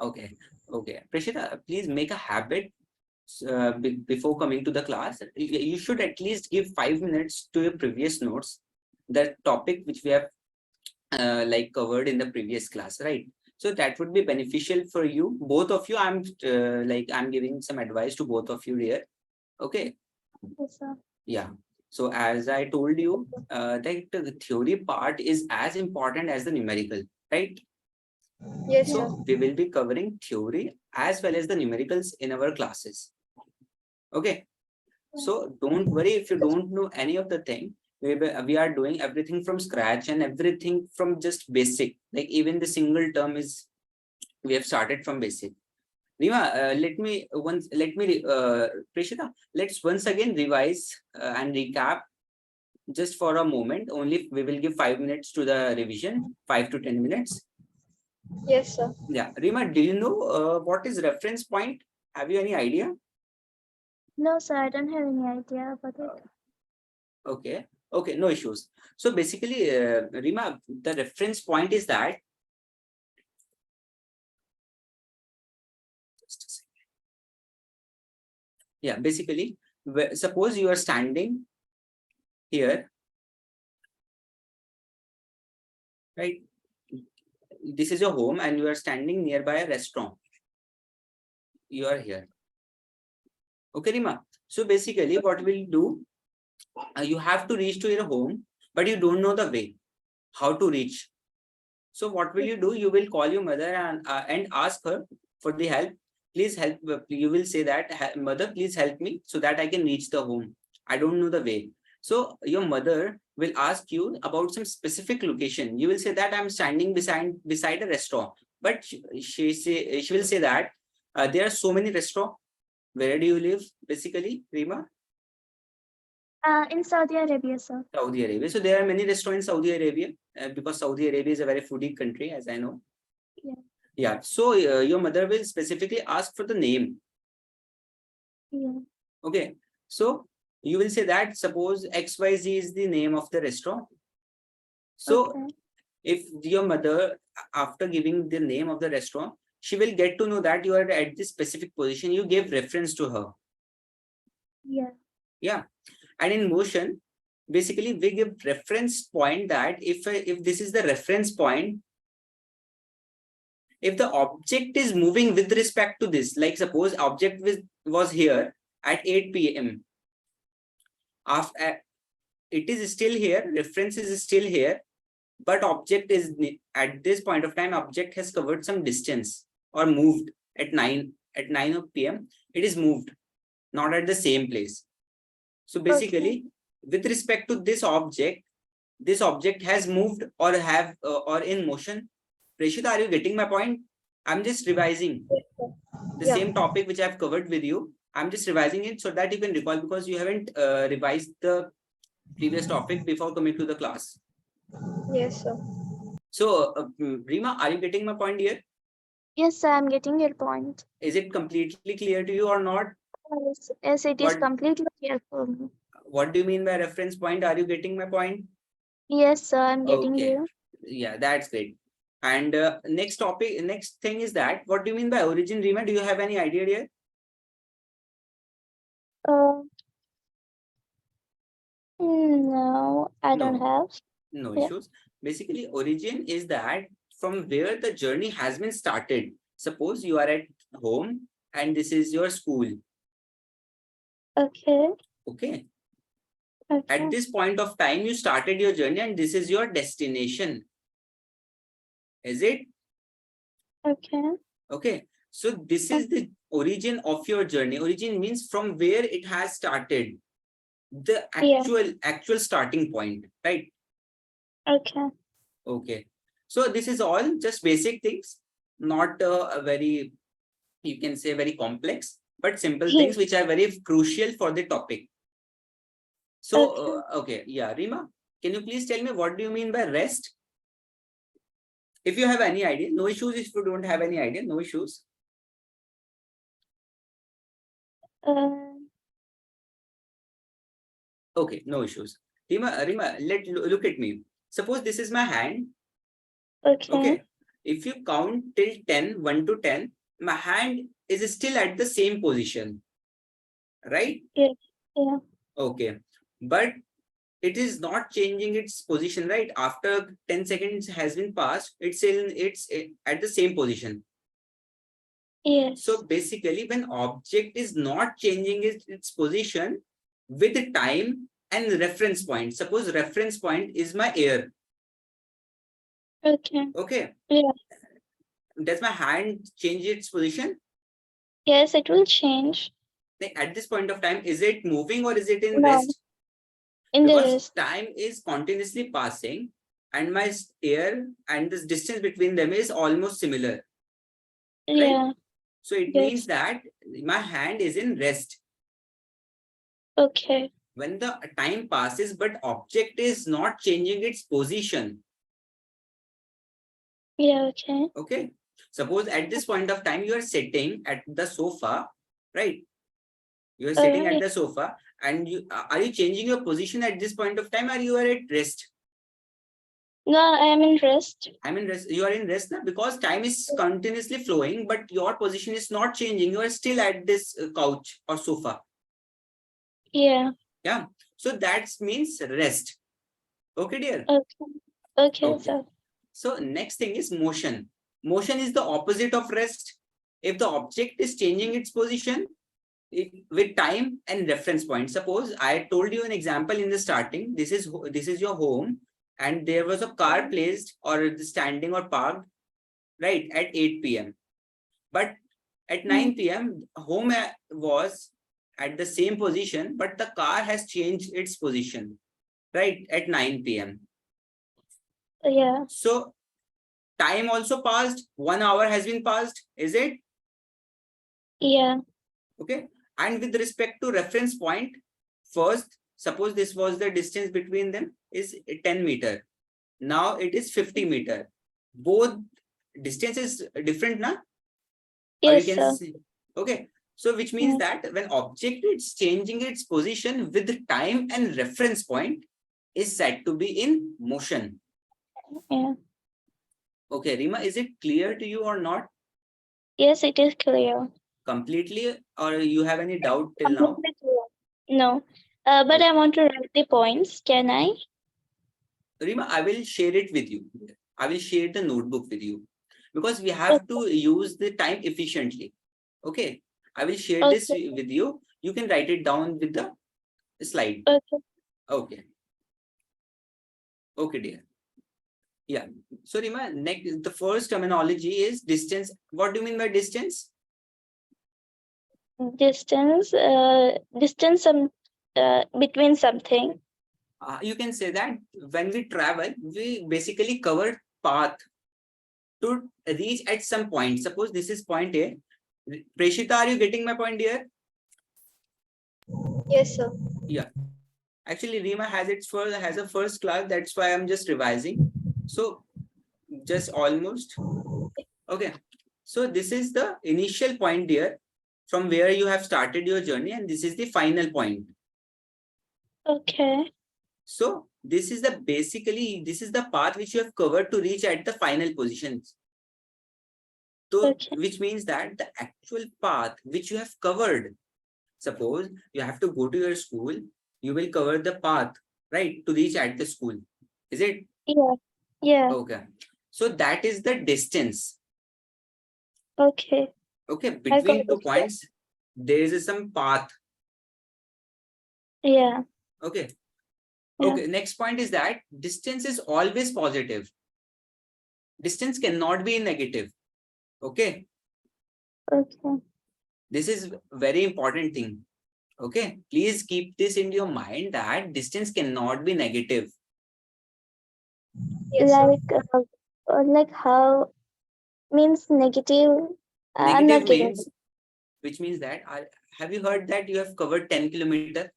Okay. Okay. Prashita, please make a habit before coming to the class. You should at least give 5 minutes to your previous notes, the topic which we have like covered in the previous class, right? So that would be beneficial for you, both of you. I'm giving some advice to both of you here. Okay. Yes, sir. Yeah. So as I told you, that the theory part is as important as the numerical, right? Yes, sir. So we will be covering theory as well as the numericals in our classes. Okay. So don't worry if you don't know any of the thing. We are doing everything from scratch and everything from just basic. Like even the single term is, we have started from basic. Rima, Prishita, let's once again revise and recap just for a moment. Only we will give 5 minutes to the revision, 5 to 10 minutes. Yes, sir. Yeah, Rima, do you know what is reference point? Have you any idea? No, sir, I don't have any idea about it. Okay, okay, no issues. So basically, Rima, the reference point is that. Just a second. Yeah, basically, suppose you are standing here, right? This is your home and you are standing nearby a restaurant. You are here. Okay, Rima. So basically, what we'll do, you have to reach to your home, but you don't know the way, how to reach. So what will you do? You will call your mother and ask her for the help. Please help. You will say that, mother, please help me so that I can reach the home. I don't know the way. So your mother will ask you about some specific location. You will say that I'm standing beside a restaurant, but she will say that there are so many restaurants. Where do you live, basically, Rima? In Saudi Arabia, sir. Saudi Arabia. So there are many restaurants in Saudi Arabia because Saudi Arabia is a very foodie country, as I know. Yeah. Yeah. So your mother will specifically ask for the name. Yeah. Okay. So you will say that suppose XYZ is the name of the restaurant. So Okay. if your mother, after giving the name of the restaurant, she will get to know that you are at this specific position. You gave reference to her. Yeah. Yeah. And in motion, basically we give reference point that if this is the reference point, if the object is moving with respect to this, like suppose object was here at 8 p.m. After it is still here, reference is still here, but object is at this point of time, object has covered some distance or moved at 9 p.m. It is moved, not at the same place. So basically, with respect to this object has moved or or in motion. Prashita, are you getting my point? I'm just revising the Yeah. same topic which I've covered with you. I'm just revising it so that you can recall, because you haven't revised the previous topic before coming to the class. Yes, sir. So, Rima, are you getting my point here? Yes, sir, I'm getting your point. Is it completely clear to you or not? Yes, it is What completely clear for me. What do you mean by reference point? Are you getting my point? Yes, sir, I'm getting Okay. you. Yeah, that's great. And next thing is that, what do you mean by origin, Rima? Do you have any idea here? Uh, no, I don't No, have. no Yeah. issues. Basically, origin is that from where the journey has been started. Suppose you are at home and this is your school. Okay. Okay. Okay. At this point of time, you started your journey and this is your destination. Is it? Okay. Okay. So this is the origin of your journey. Origin means from where it has started. The Yeah. actual starting point, right? Okay. Okay. So this is all just basic things, not a very, you can say, very complex, but simple things which are very crucial for the topic. So, okay, yeah, Rima, can you please tell me what do you mean by rest? If you have any idea, no issues. If you don't have any idea, no issues. Uh, Okay, no issues. Rima, look at me. Suppose this is my hand. okay. Okay. if you count till 10, 1 to 10, my hand is still at the same position, right? Yeah. Yeah. Okay. But it is not changing its position, right? After 10 seconds has been passed, it's at the same position. Yes. So basically, when object is not changing its position with time and reference point, suppose reference point is my ear. Okay. Okay. Yeah. Does my hand change its position? Yes, it will change. At this point of time, is it moving or is it in No, rest? in the Because rest. time is continuously passing and my ear and this distance between them is almost similar, right? Yeah. So it means Yes. that my hand is in rest. Okay. When the time passes, but object is not changing its position. Yeah. Okay. Okay. Suppose at this point of time, you are sitting at the sofa, right? You are sitting at Yeah. the sofa and you are you changing your position at this point of time or you are at rest? No, I am in rest. I mean, you are in rest now because time is continuously flowing, but your position is not changing. You are still at this couch or sofa. Yeah. Yeah. So that means rest. Okay, dear. Okay. Okay, Okay. sir. So next thing is motion. Motion is the opposite of rest. If the object is changing its position with time and reference point. Suppose I told you an example in the starting. This is your home, and there was a car placed or standing or parked right at 8 p.m. But at 9 p.m. home was at the same position, but the car has changed its position right at 9 p.m. Yeah. So time also passed. 1 hour has been passed. Is it? Yeah. Okay. And with respect to reference point, first, suppose this was the distance between them is 10 meter. Now it is 50 meter. Both distances different, na? Or you Yes, can sir. say, okay. So which means Yeah. that when object is changing its position with time and reference point is said to be in motion. Yeah. Okay, Rima, is it clear to you or not? Yes, it is clear. Completely, or you have any doubt till now? Completely clear. No. But Okay. I want to write the points. Can I? Rima, I will share it with you. I will share the notebook with you because we have Okay. to use the time efficiently. Okay. I will share this Okay. with you. You can write it down with the slide. Okay. Okay. Okay, dear. Yeah. So Rima, next, the first terminology is distance. What do you mean by distance? Distance. Distance between something. You can say that when we travel, we basically cover path to reach at some point. Suppose this is point A. Preshita, are you getting my point here? Yes, sir. Yeah. Actually, Rima has a first class. That's why I'm just revising. So just almost. Okay. So this is the initial point here from where you have started your journey, and this is the final point. Okay. So this is the path which you have covered to reach at the final positions. So Okay. which means that the actual path which you have covered, suppose you have to go to your school, you will cover the path, right, to reach at the school. Is it? Yeah. Yeah. Okay. So that is the distance. Okay. Okay. I got Between two it. points, there is some path. Yeah. Okay. Yeah. Okay. Next point is that distance is always positive. Distance cannot be negative. Okay. Okay. This is very important thing. Okay. Please keep this in your mind that distance cannot be negative. Yes, like how means negative. I'm Negative not getting means, it. which means that have you heard that you have covered 10 kilometer?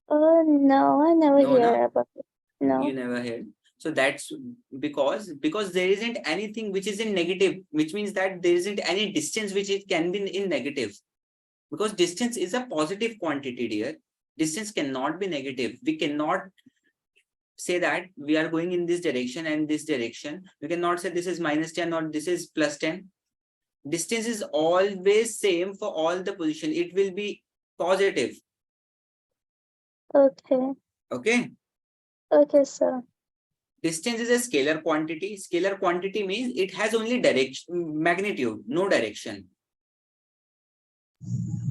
Oh no, I never No, hear na? about it. You No. never heard. So that's because there isn't anything which is in negative, which means that there isn't any distance which it can be in negative. Because distance is a positive quantity, dear. Distance cannot be negative. We cannot say that we are going in this direction and this direction, we cannot say this is -10 or this is +10. Distance is always same for all the position. It will be positive. Okay. Okay. Okay, sir. Distance is a scalar quantity. Scalar quantity means it has only direction, magnitude, no direction.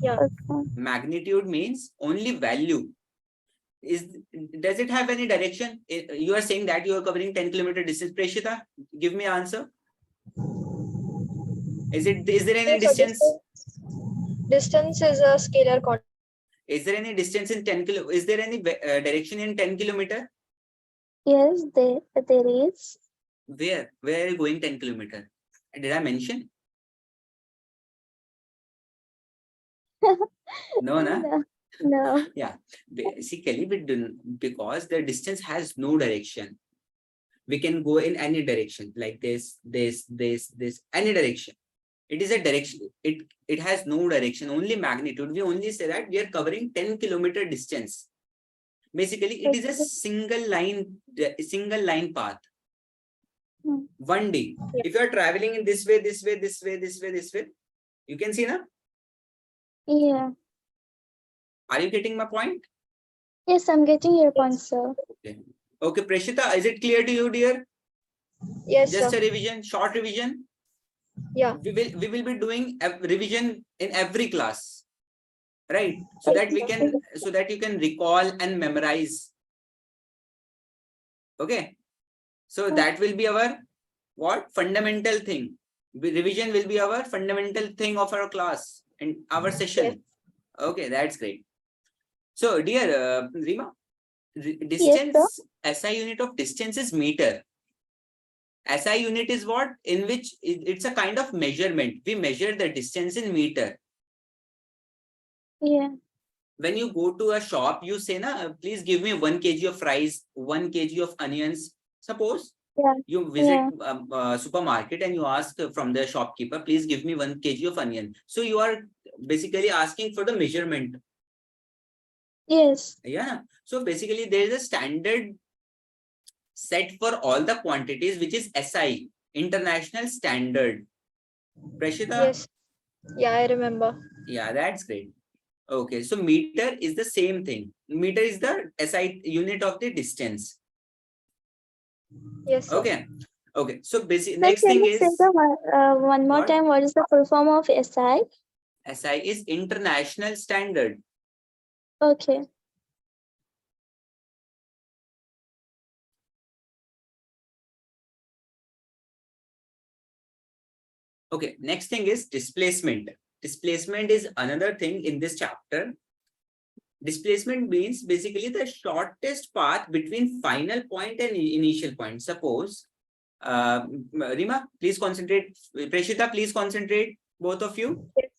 Yeah. Okay. Magnitude means only value. Does it have any direction? You are saying that you are covering 10 km distance. Preshita, give me an answer. Is there any So distance? distance is a scalar quantity. Is there any distance in 10 kilo? Is there any direction in 10 km? Yes, there is. Where are you going 10 km? Did I mention? No, na? No. No. Yeah, basically we do, because the distance has no direction. We can go in any direction, like this, any direction. It is a direction. It has no direction, only magnitude. We only say that we are covering 10 km distance. Basically, it is a single line path. Hmm. 1D. Yeah. If you are traveling in this way, you can see now. Yeah. Are you getting my point? Yes, I'm getting your point, sir. Okay, Preshita, is it clear to you, dear? Yes, Just sir. a revision, short revision. Yeah. We will be doing a revision in every class, right? So that you can recall and memorize. Okay. So that will be our what? Fundamental thing. Revision will be our fundamental thing of our class and our session. Yes. Okay, that's great. So, dear Rima, Yes, distance, SI unit of distance is meter. SI unit is what? In which it's a kind of measurement. We measure the distance in meter. yeah. When you go to a shop, you say, na, please give me 1 kg of rice, 1 kg of onions. Suppose Yeah. you visit supermarket and you ask from the shopkeeper, please give me 1 kg of onion. So you are basically asking for the measurement. Yes. Yeah. So basically there is a standard set for all the quantities, which is SI, International Standard. Prashita? Yes. Yeah, I remember. Yeah, that's great. Okay, so meter is the same thing. Meter is the SI unit of the distance. Yes, sir. Okay. Okay. So basically, Sir, next can thing you say is one more what? time, what is the full form of SI? SI is International Standard. Okay. Okay. Next thing is displacement. Displacement is another thing in this chapter. Displacement means basically the shortest path between final point and initial point. Suppose, Rima, please concentrate. Preshita, please concentrate. Both of you. Yes.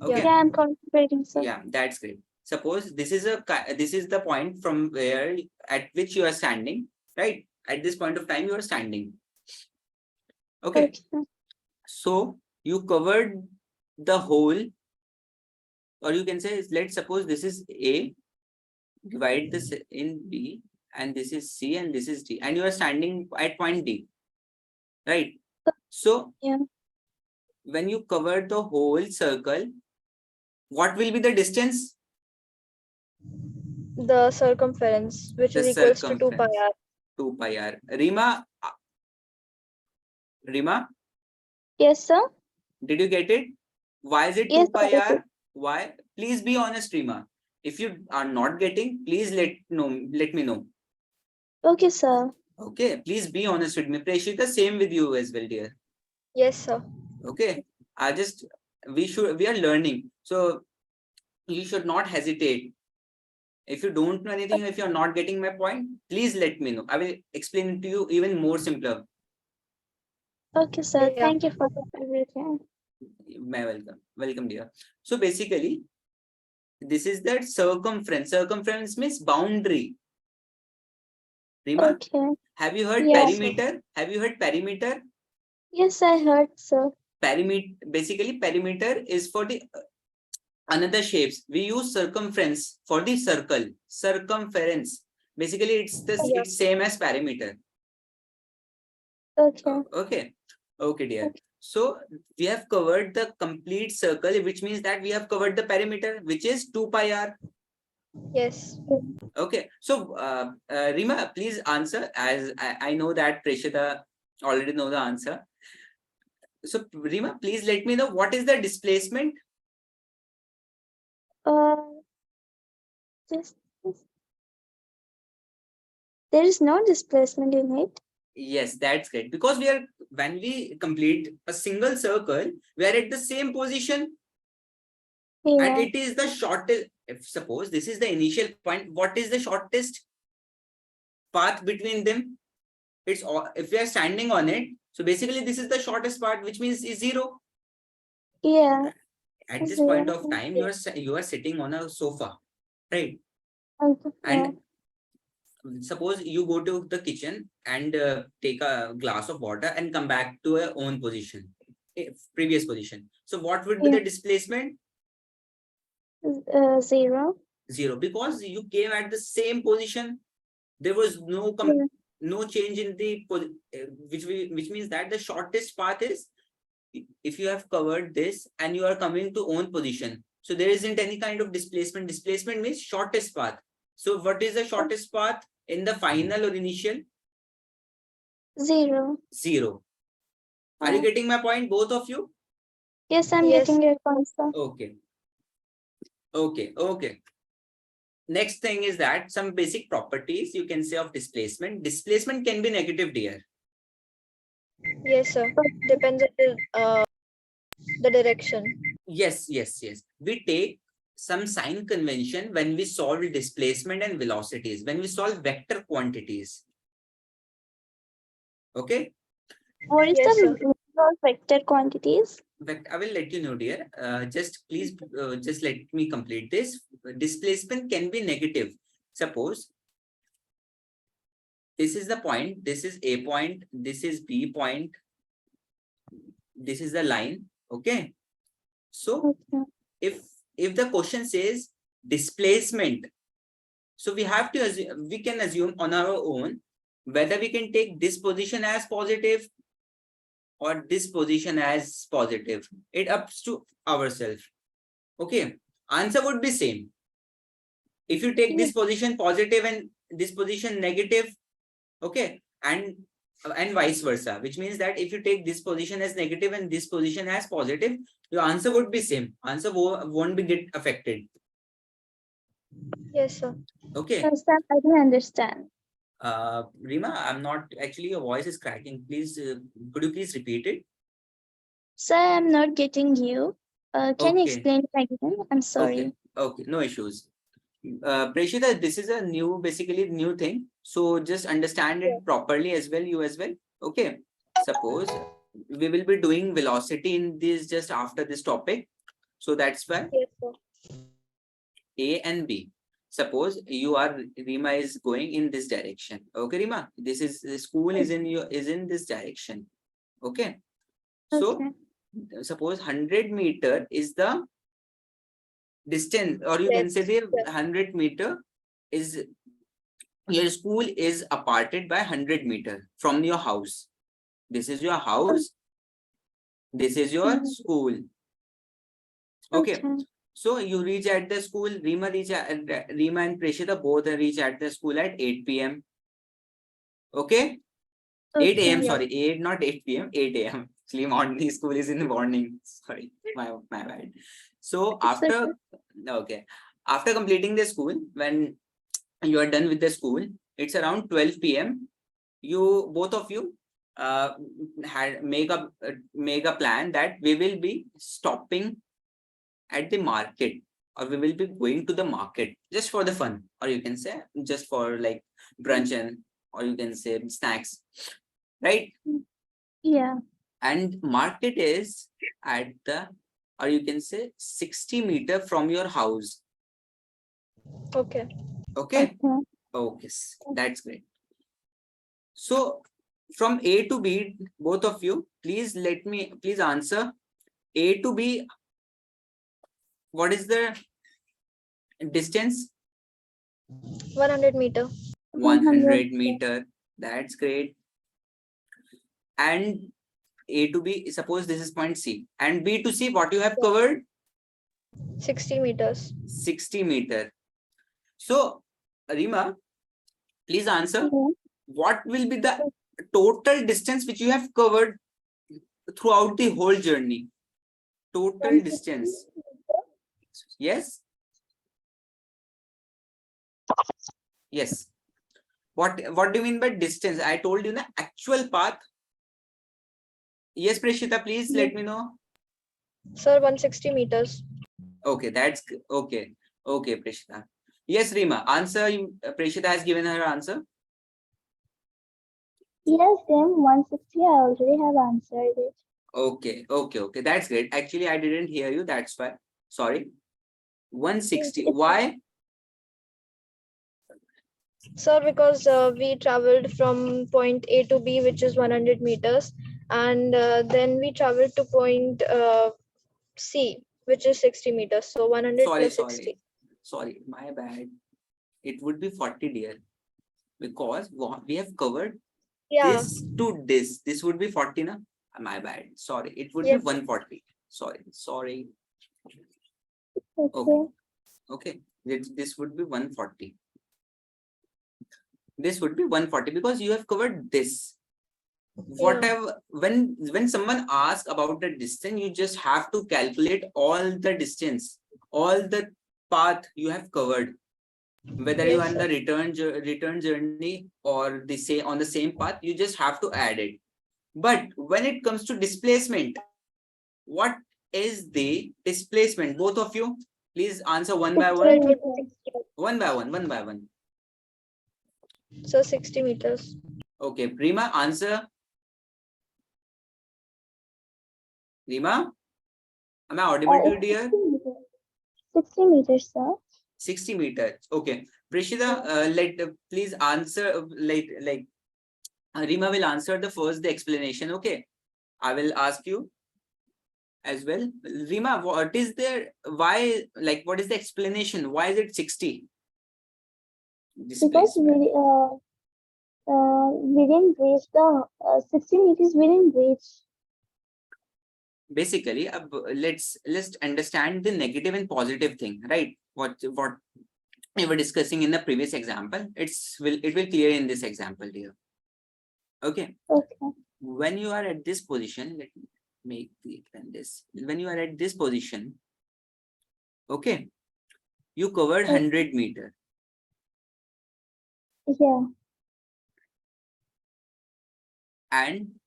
Okay. Yeah, I'm concentrating, sir. Yeah, that's great. Suppose this is the point from where at which you are standing, right? At this point of time, you are standing. Okay. So you covered the whole, or you can say, let's suppose this is A, divide this in B, and this is C, and this is D, and you are standing at point D, right? So Yeah. when you cover the whole circle, what will be the distance? The circumference, which The is equals to 2 pi circumference. r. 2 pi r. Rima, Yes, sir. did you get it? Why is it Yes, 2 pi sir. r? Why? Please be honest, Rima. If you are not getting, please let me know. Okay, sir. Okay, please be honest with me. Preshita, same with you as well, dear. Yes, sir. Okay, we are learning. So you should not hesitate. If you don't know anything, if you're not getting my point, please let me know. I will explain it to you even more simpler. Okay, sir. Yeah. Thank you for everything. Welcome, dear. So basically, this is that circumference. Circumference means boundary. Rima, Okay. have you heard Yes. perimeter? Have you heard perimeter? Yes, I heard, sir. Perimeter is for the another shapes. We use circumference for the circle. Circumference. Basically, it's this. Yeah. It's same as perimeter. Okay. Okay. Okay, dear. Okay. So we have covered the complete circle, which means that we have covered the perimeter, which is 2 pi r. Yes. Okay. So Rima, please answer, as I know that Preshita already know the answer. So Rima, please let me know what is the displacement. Uh, just there is no displacement in it. Yes, that's great. Because when we complete a single circle, we are at the same position, and Yeah. it is the shortest. If suppose this is the initial point, what is the shortest path between them? It's all, if we are standing on it, so basically this is the shortest part, which means is 0. Yeah. At this point Zero. of time, you are sitting on a sofa, right? Okay. Yeah. And suppose you go to the kitchen and take a glass of water and come back to your own position, previous position. So what would be Yeah. the displacement? 0. 0, because you came at the same position. There was Yeah. no change in the which means that the shortest path is, if you have covered this and you are coming to own position, so there isn't any kind of displacement. Displacement means shortest path. So what is the shortest path in the final or initial? 0. 0. Are you getting my point, both of you? Yes, I'm Yes. getting your answer. Okay. Okay. Next thing is that some basic properties you can say of displacement. Displacement can be negative, dear. Yes, sir. Depends on the direction. Yes. We take some sign convention when we solve displacement and velocities, when we solve vector quantities. Okay. What is Yes, the sir. meaning of vector quantities? I will let you know, dear. Just please, just let me complete this. Displacement can be negative. Suppose this is the point, this is A point, this is B point, this is the line. Okay. So Okay. if the question says displacement, so we have to assume, we can assume on our own whether we can take this position as positive or this position as positive. It ups to ourselves. Okay. Answer would be same. If you take this position positive and this position negative, okay, and vice versa, which means that if you take this position as negative and this position as positive, your answer would be same. Answer won't be get affected. Yes, sir. Okay. Yes, I didn't understand. Rima, I'm not actually, your voice is cracking. Please, could you please repeat it? Sir, I'm not getting you. Can you Okay. explain it again? I'm sorry. Okay, no issues. Preshita, this is a basically new thing. So just understand it properly as well, you as well. Okay. Suppose we will be doing velocity in this just after this topic. So that's why Yes, sir. A and B. Suppose Rima is going in this direction. Okay, Rima, this is the school is in this direction. Okay. So Okay. suppose 100 meter is the distance, or you can say Let's. the Yes. 100 meter is, your school is aparted by 100 meter from your house. This is your house. This is your school. Okay. So you reach at the school. Rima and Preshita both reach at the school at 8 p.m. Okay. 8 a.m. Okay. Sorry, 8, not 8 p.m. 8 a.m. Actually, morning school is in the morning. Sorry, my bad. So It's okay. after completing the school, when you are done with the school, it's around 12 p.m. You both of you had make a plan that we will be stopping at the market, or we will be going to the market just for the fun, or you can say just for like brunch, and or you can say snacks, right? Yeah. And market is at the, or you can say 60 meter from your house. Okay. Okay. Okay. Okay, that's great. So from A to B, both of you, please answer A to B. What is the distance? 100 meter. 100 meter. That's great. And A to B, suppose this is point C. And B to C, what you have covered? 60 meters. 60 meter. So, Rima, please answer. What will be the total distance which you have covered throughout the whole journey? Total distance. Yes? Yes. What do you mean by distance? I told you the actual path. Yes, Prashita, please let me know. Sir, 160 meters. Okay, that's okay. Okay, Prashita. Yes, Rima, answer. Prashita has given her answer. Yes, same 160. I already have answered it. Okay. That's great. Actually, I didn't hear you. That's why. Sorry. 160. It's- Why? Sir, because we traveled from point A to B, which is 100 meters, and then we traveled to point C, which is 60 meters. So 100 plus 60. Sorry, my bad. It would be 40, dear. Because we have covered Yeah. this to this. This would be 40, na? My bad. Sorry. It would Yes. be 140. Sorry. Okay. Okay. This would be 140. This would be 140 because you have covered this. Whatever, when someone asks about the distance, you just have to calculate all the distance, all the path you have covered, whether you are on the return journey or the say on the same path, you just have to add it. But when it comes to displacement, what is the displacement? Both of you, please answer one by one. One by one. So 60 meters. Okay, Prima, answer. Rima, am I audible to you, dear? 60 meters, sir. 60 meters. Okay. Prishita, please answer. Rima will answer the explanation. Okay. I will ask you as well. Rima, what is the explanation? Why is it 60? Because Displacement. we didn't reach the 60 meters. We didn't reach. Basically, let's understand the negative and positive thing, right? What we were discussing in the previous example. It will clear in this example here. Okay. Okay. When you are at this position, let me make the this. When you are at this position, okay, you covered 100 meter. Yeah. And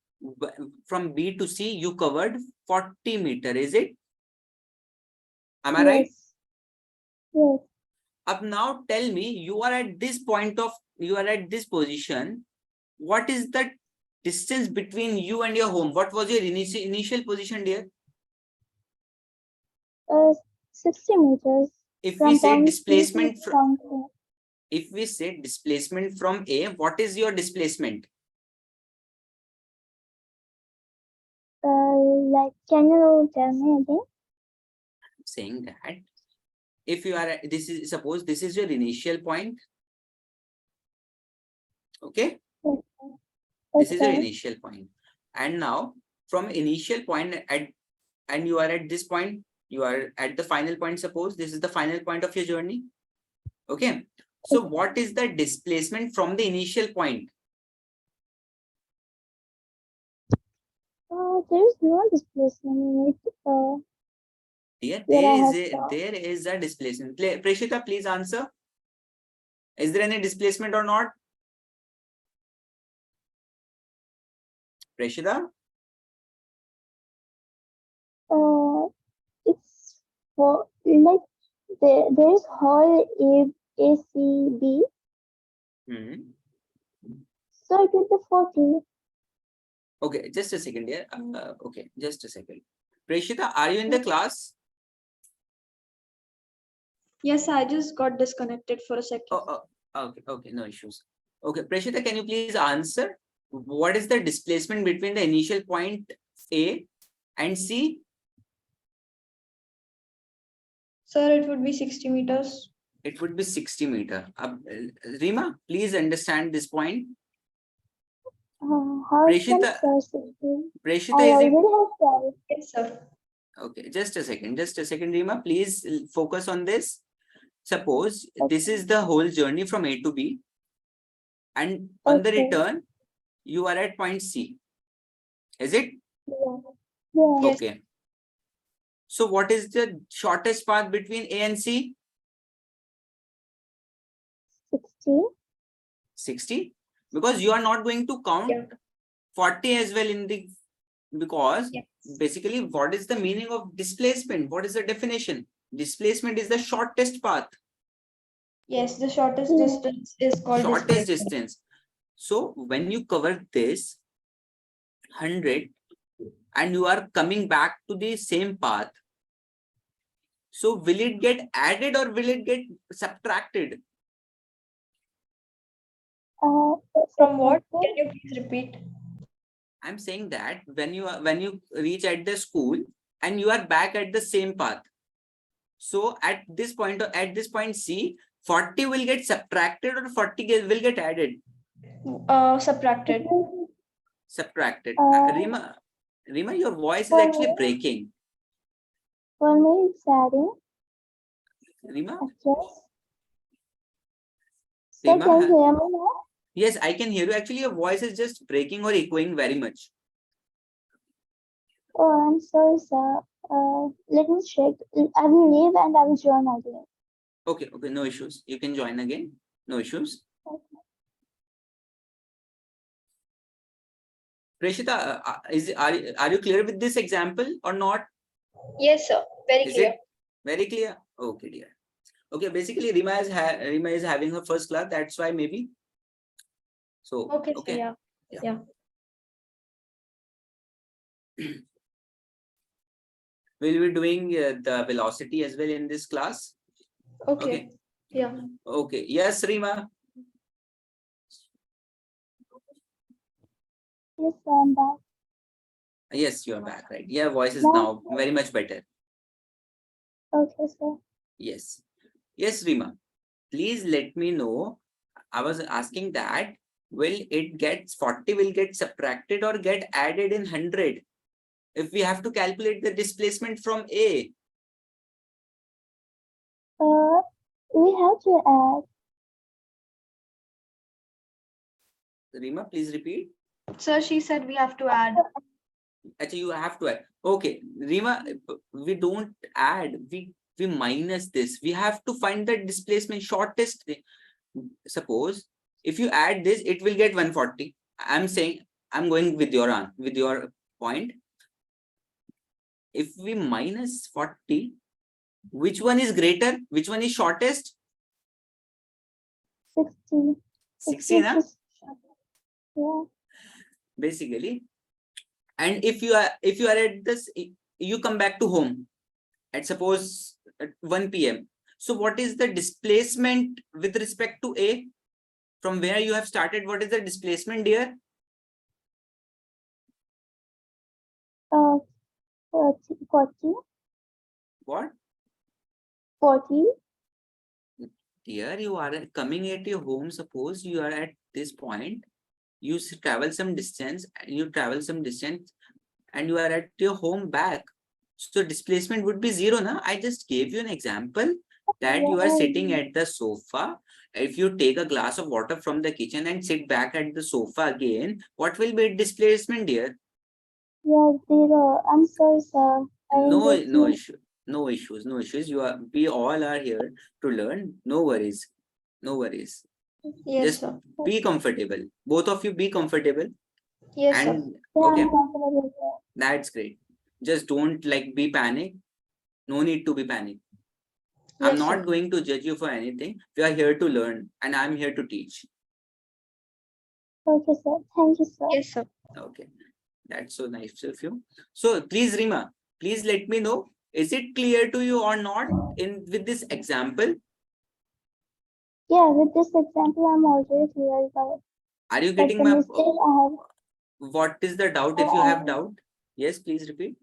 from B to C, you covered 40 meter. Is it? Am I right? Yes. Up now, tell me, you are at this position. What is the distance between you and your home? What was your initial position, dear? 60 meters. If we say displacement from A, what is your displacement? Can you tell me again? I'm saying that if you are suppose this is your initial point. Okay. This is your initial point. And now from initial point and you are at this point, you are at the final point. Suppose this is the final point of your journey. Okay. So what is the displacement from the initial point? There is no displacement. There is a displacement. Prashita, please answer. Is there any displacement or not? Prashita? It's for there is hall A, C, B. So it will be 40. Okay, just a second here. Okay, just a second. Prashita, are you in the class? Yes, I just got disconnected for a second. Okay, no issues. Okay, Prashita, can you please answer? What is the displacement between the initial point A and C? Sir, it would be 60 meters. It would be 60 meter. Rima, please understand this point. How come Preshita, sir 16? Preshita, I is already it? have tried. Yes, sir. Okay, just a second, Rima. Please focus on this. Suppose this Okay. is the whole journey from A to B, and on the Okay. return, you are at point C. Is it? Yeah. Yeah. Yes. Okay. So what is the shortest path between A and C? 60. 60. Because you are not going to count Yeah. 40 as well in the, because Yes. basically what is the meaning of displacement? What is the definition? Displacement is the shortest path. Yes, the shortest Yeah. distance is called Shortest displacement. distance. So when you cover this 100 and you are coming back to the same path, so will it get added or will it get subtracted? From what? Subtracted. Can you please repeat? I'm saying that when you reach at the school and you are back at the same path, so at this point C, 40 will get subtracted or 40 will get added? Subtracted. Subtracted. Uh, Rima, your voice is for actually me, breaking. for me, it's adding. Rima, Yes. Sir, Rima, can you hear me now? yes, I can hear you. Actually, your voice is just breaking or echoing very much. Oh, I'm sorry, sir. Let me check. I will leave and I will join again. Okay, no issues. You can join again. No issues. Okay. Preshita, are you clear with this example or not? Yes, sir. Very Is clear. it very clear? Okay, dear. Okay, basically Rima is having her first class. That's why maybe. So Okay, sir. okay. Yeah. Yeah. Yeah. We'll be doing the velocity as well in this class. Okay. Yeah. Okay. Yes, Rima. Yes, sir, I'm back. Yes, you are back, right? Yeah, voice is Now, now very much better. okay, sir. Yes. Yes, Rima. Please let me know. I was asking that will it get 40 will get subtracted or get added in 100 if we have to calculate the displacement from A? We have to add. Rima, please repeat. Sir, she said we have to add. Actually, you have to add. Okay, Rima, we don't add. We minus this. We have to find the displacement shortest. Suppose if you add this, it will get 140. I'm saying I'm going with your point. If we minus 40, which one is greater? Which one is shortest? 60. 60, na? Yeah. Basically. And if you are at this, you come back to home at suppose at 1 p.m. So what is the displacement with respect to A? From where you have started, what is the displacement, dear? 40. What? 40. Dear, you are coming at your home. Suppose you are at this point, you travel some distance, and you are at your home back. So displacement would be 0, na? I just gave you an example that you are sitting at the sofa. If you take a glass of water from the kitchen and sit back at the sofa again, what will be displacement, dear? Yeah, 0. I'm sorry, sir. I will No, get no you. issue, no issues. We all are here to learn. No worries, no worries. Yes, Just sir. be comfortable. Both of you be comfortable. Yes, sir. And Yeah, okay, I'm comfortable, sir. that's great. Just don't be panic. No need to be panic. I'm Yes, sir. not going to judge you for anything. We are here to learn and I'm here to teach. Okay, sir. Thank you, sir. Yes, sir. Okay. That's so nice of you. So please, Rima, please let me know. Is it clear to you or not with this example? Yeah, with this example, I'm already clear about it. Are you But getting the my mistake I what is the doubt if you have doubt? Yes, please repeat.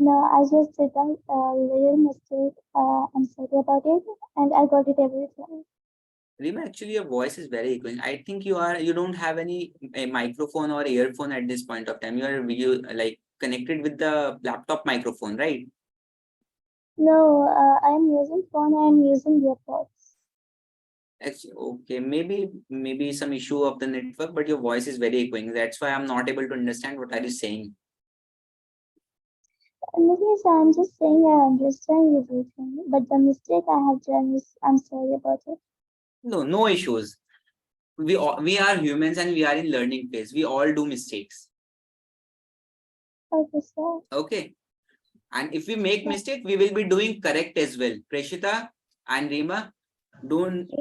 No, I just did a little mistake. I'm sorry about it, and I got it everything. Rima, actually your voice is very echoing. I think you don't have any a microphone or earphone at this point of time. You like connected with the laptop microphone, right? No, I'm using phone. I'm using earpods. Actually, okay, maybe some issue of the network, but your voice is very echoing. That's why I'm not able to understand what are you saying. Nothing, I'm just saying I understand everything, but the mistake I have done is I'm sorry about it. No issues. We are humans and we are in learning phase. We all do mistakes. Okay, sir. Okay. And if we make mistake, we will be doing correct as well. Preshita and Rima,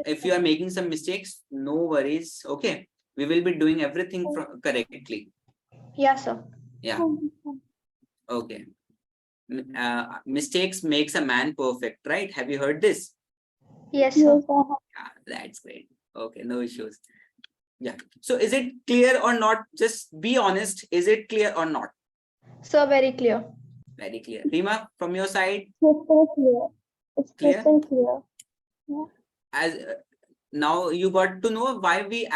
if you are making some mistakes, no worries. Okay. We will be doing everything correctly. Yeah, sir. Yeah. Okay. Mistakes makes a man perfect, right? Have you heard this? Yes, sir. Yes, I have. Yeah, that's great. Okay, no issues. Yeah. So is it clear or not? Just be honest. Is it clear or not? Sir, very clear. Very clear. Rima, from your side, Crystal clear. It's clear? crystal clear. Yeah. As now you got to know why we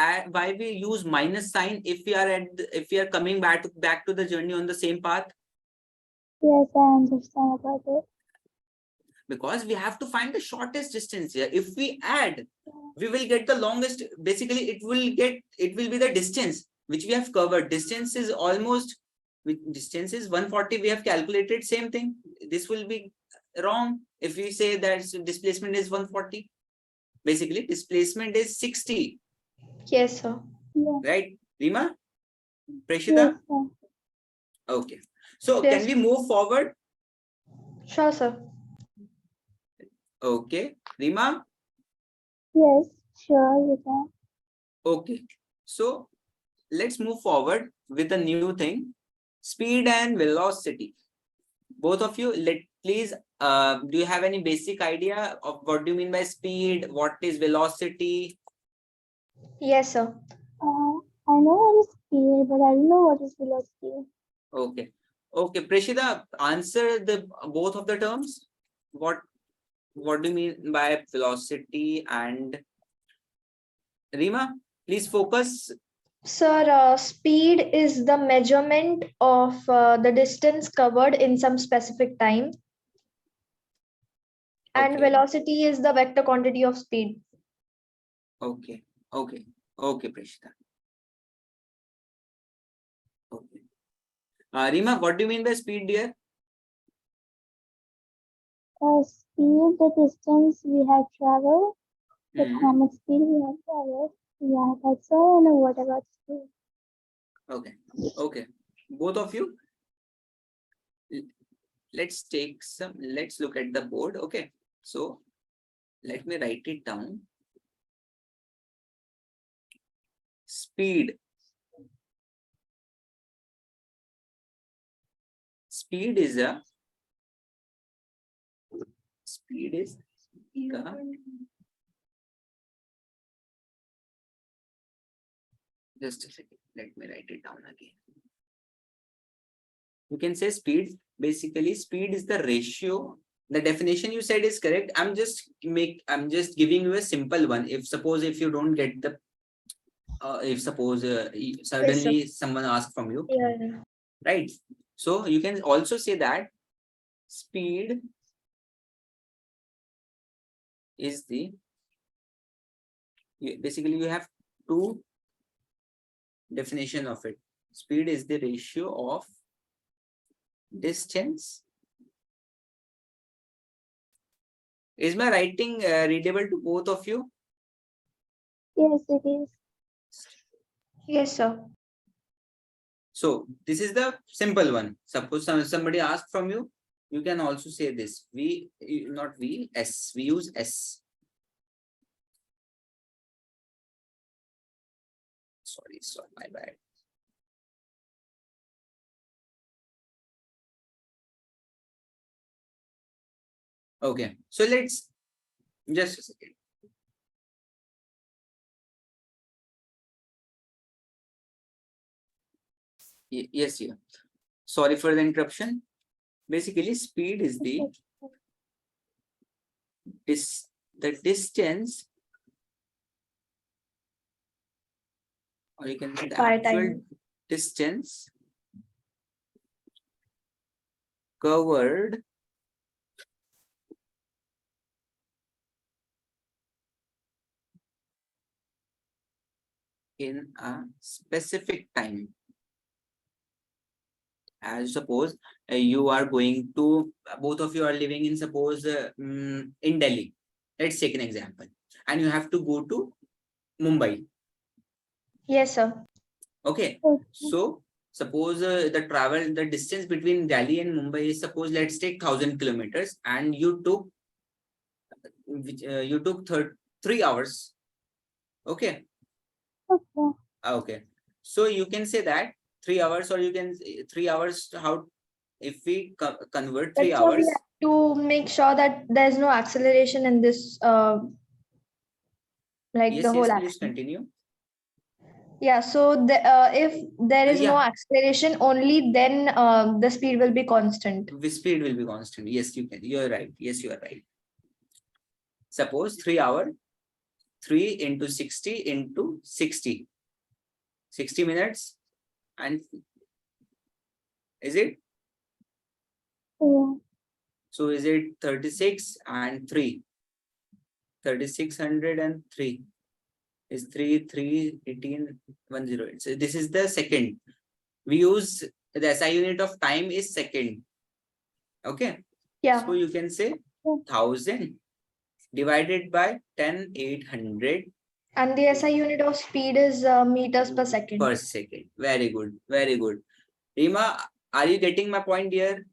use minus sign if we are coming back to the journey on the same path, Yes, I understand about it. because we have to find the shortest distance here. If we add, we will get the longest. Basically it will be the distance which we have covered. Distance is 140. We have calculated same thing. This will be wrong if we say that displacement is 140. Basically displacement is 60. Yes, sir. Yeah. Right, Rima? Preshita? Yes, sir. Okay. So Yes. can we move forward? Sure, sir. Okay. Rima? Yes, sure, you can. Okay. So let's move forward with a new thing. Speed and velocity. Both of you, please, do you have any basic idea of what do you mean by speed? What is velocity? Yes, sir. I know what is speed, but I don't know what is velocity. Okay. Okay. Preshita, answer the both of the terms. What do you mean by velocity? And Rima, please focus. Sir, speed is the measurement of the distance covered in some specific time, and Okay. velocity is the vector quantity of speed. Okay. Okay. Okay, Preshita. Okay. Rima, what do you mean by speed, dear? Speed, the distance we have traveled, like Hmm. how much speed we have traveled. Yeah, that's all I know. What about speed? Okay. Okay. Both of you, let's look at the board. Okay. So let me write it down. Speed. Speed is the just a second. Let me write it down again. You can say speed. Basically, speed is the ratio. The definition you said is correct. I'm just giving you a simple one. If you don't get the if suppose suddenly someone asks from you, Yeah. right? So you can also say that speed is basically you have two definition of it. Speed is the ratio of distance. Is my writing readable to both of you? Yes, it is. Yes, sir. So this is the simple one. Suppose somebody asks from you, you can also say this. Not V, S. We use S. Sorry, my bad. Okay, so let's just a second. Yes, yeah. Sorry for the interruption. Basically, speed is the distance, or you can say the By actual time. distance covered in a specific time. As suppose you are going to, both of you are living in, suppose in Delhi. Let's take an example, and you have to go to Mumbai. Yes, sir. Okay, Okay. so suppose the distance between Delhi and Mumbai is, suppose let's take 1,000 kilometers, and you took 3 hours. Okay. Okay. Okay. So you can say that 3 hours, or you can 3 hours. How if we convert 3 But sir, we hours? have to make sure that there's no acceleration in this, like the Yes, whole yes. Please action. continue. Yeah. So if there is no Yeah, acceleration, only then the speed will be constant. the speed will be constant. Yes, you can. You're right. Yes, you are right. Suppose 3 hour, 3 into 60 into 60. 60 minutes, and is it? Yeah. So is it 36 and 3? 3603 is 3, 18, 108. So this is the second. We use the SI unit of time is second. Okay. Yeah. So you can say 1,000 divided by 10,800 And the SI unit of speed is meters per second. per second. Very good. Very good. Rima, are you getting my point here?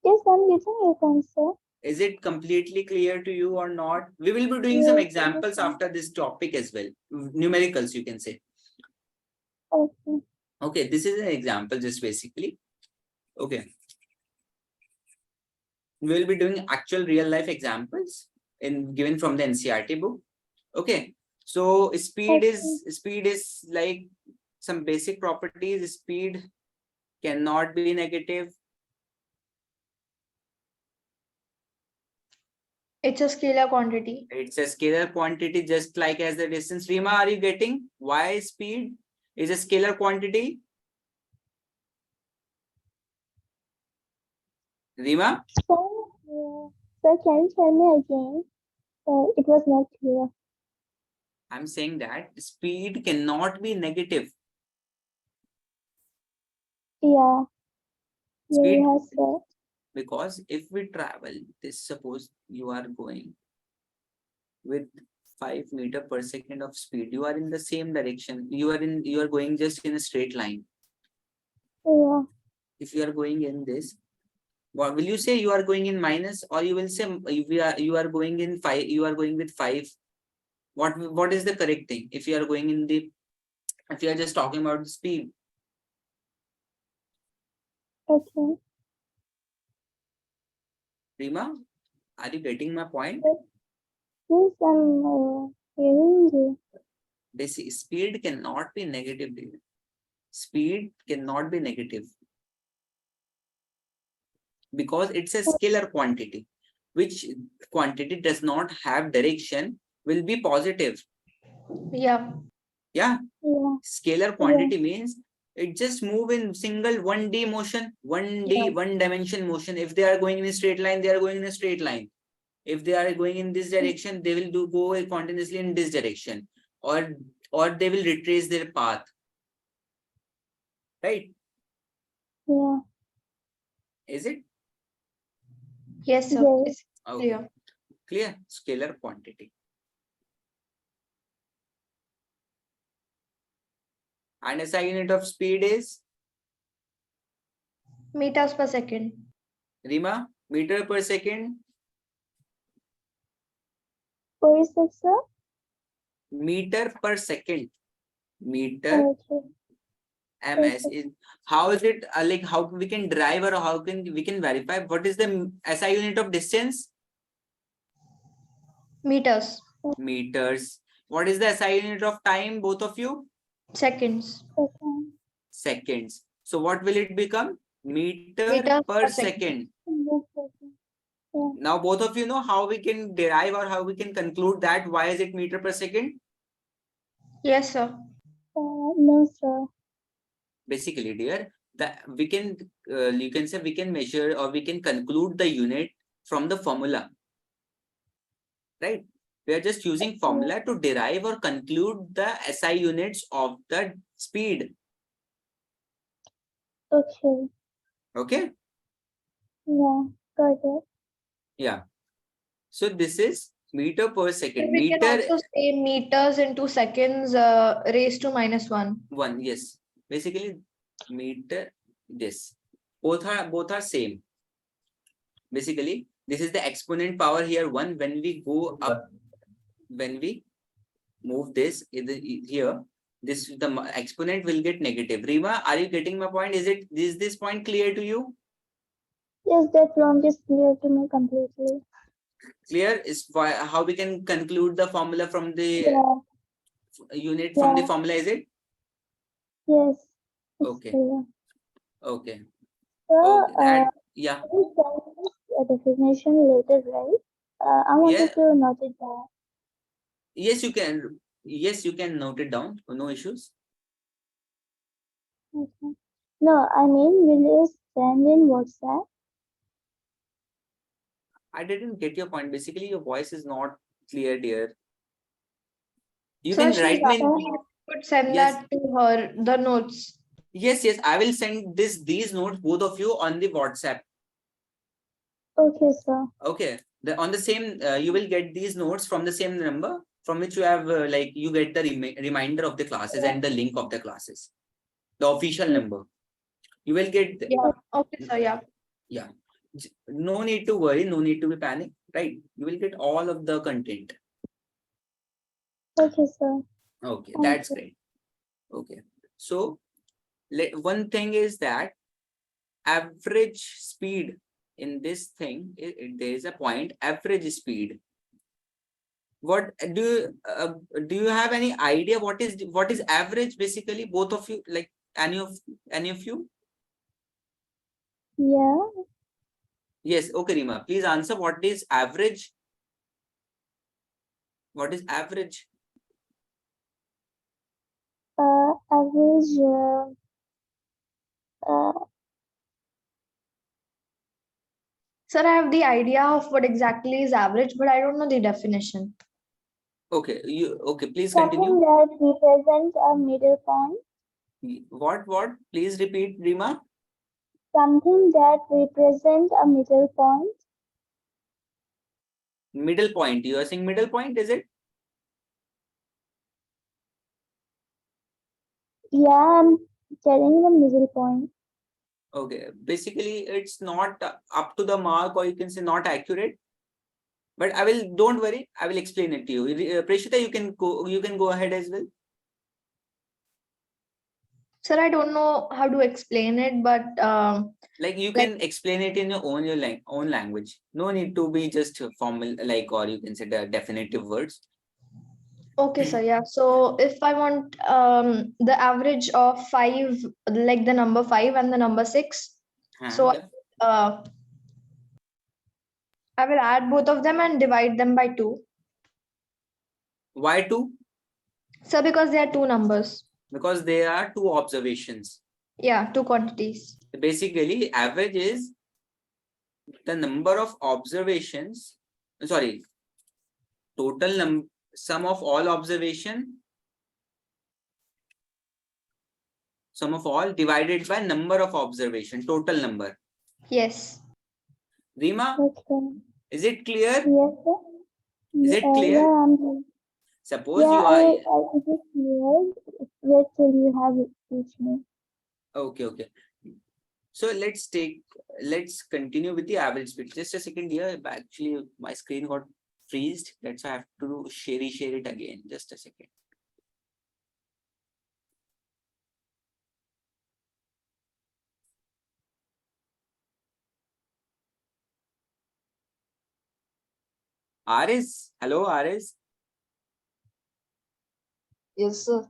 Yes, I'm getting your answer. Is it completely clear to you or not? We will be doing some Yes, examples yes. after this topic as well. Numericals, you can say. Okay. Okay, this is an example just basically. Okay. We will be doing actual real life examples given from the NCERT book. Okay. So speed is like some basic properties. Speed cannot be negative. It's a scalar quantity. It's a scalar quantity, just like as the distance. Rima, are you getting why speed is a scalar quantity? Rima? Sir, can you tell me again? It was not clear. I'm saying that speed cannot be negative. Yeah. Speed, Yes, sir. because if we travel this, suppose you are going with 5 meter per second of speed, you are in the same direction. You are going just in a straight line. Yeah. If you are going in this, what will you say? You are going in minus, or you will say you are going in 5, you are going with 5. What is the correct thing? If you are going in the, if you are just talking about the speed. Okay. Rima, are you getting my point? Yes, I'm hearing you. Basic speed cannot be negative. Speed cannot be negative because it's a scalar quantity. Which quantity does not have direction will be positive. Yeah. Yeah. Yeah. Scalar quantity means it just move in single 1D motion, 1D, one dimension motion. If they are going in a straight line, they are going in a straight line. If they are going in this direction, they will go continuously in this direction, or they will retrace their path. Right? Yeah. Is it? Yes, sir. Yes. It's Okay. clear. Clear? Scalar quantity. And SI unit of speed is? Meters per second. Rima, meter per second? What is it, sir? Meter per second. Meter Okay. ms is, how is it like, how we can drive, or how can we can verify what is the SI unit of distance? Meters. Meters. What is the SI unit of time, both of you? Seconds. Okay. Seconds. So what will it become? meter Meters per per second. second. Yeah. Now both of you know how we can derive or how we can conclude that why is it meter per second? Yes, sir. No, sir. Basically, dear, that we can you can say we can measure or we can conclude the unit from the formula, right? We are just using formula to derive or conclude the SI units of the speed. Okay. Okay. Yeah. Got it. Yeah. So this is meter per second. We can Meter also say meters into seconds raised to -1. one. Yes. Basically, meter. This both are same. Basically, this is the exponent power here 1. When we go up, when we move this here, this the exponent will get negative. Rima, are you getting my point? Is this point clear to you? Yes, that one is clear to me completely. Clear is why how we can conclude the formula from the Yeah. unit from the Yeah. formula, is it? Yes. It's Okay. clear. Okay. So, Okay. That yeah. we can this definition later, right? I Yeah. wanted to note it down. Yes, you can. Yes, you can note it down. No issues. Okay. No, I mean, will you send in WhatsApp? I didn't get your point. Basically, your voice is not clear, dear. You So can she's write me. asking if you could send Yes. that to her, the notes. Yes, I will send these notes, both of you, on the WhatsApp. Okay, sir. Okay. On the same, you will get these notes from the same number from which you have like you get the reminder of the classes and the link of the classes, the official number. You will get. Yeah. Okay, sir. Yeah. Yeah. No need to worry. No need to be panic. Right. You will get all of the content. Okay, sir. Okay. Thank That's you. great. Okay. So one thing is that average speed in this thing, there is a point average speed. What do you have any idea what is average? Basically, both of you, like any of you? Yeah. Yes. Okay, Rima, please answer. What is average? What is average? Average. Uh, Sir, I have the idea of what exactly is average, but I don't know the definition. Okay, please Something continue. that represents a middle point. What? Please repeat, Rima. Something that represents a middle point. Middle point. You are saying middle point, is it? Yeah, I'm telling the middle point. Okay. Basically, it's not up to the mark, or you can say not accurate. But don't worry, I will explain it to you. Preshita, you can go ahead as well. Sir, I don't know how to explain it, but Like you can explain it in your own language. No need to be just formal, like, or you can say the definitive words. okay, sir. Yeah. So if I want the average of 5, like the number 5 and the number 6, so Yeah. uh, I will add both of them and divide them by 2. Why 2? Sir, because they are two numbers. Because there are 2 observations. Yeah, 2 quantities. Basically, average is the number of observations. Sorry, total sum of all observation. Sum of all divided by number of observation, total number. Yes. Rima, Okay. is it clear? Yes, sir. Is it clear? Yeah, I'm. Suppose Yeah, you are. it is clear. Wait till you have it teach me. Okay. So let's continue with the average speed. Just a second here. Actually, my screen got freezed. That's why I have to share it again. Just a second. Aris, hello Aris. Yes, sir.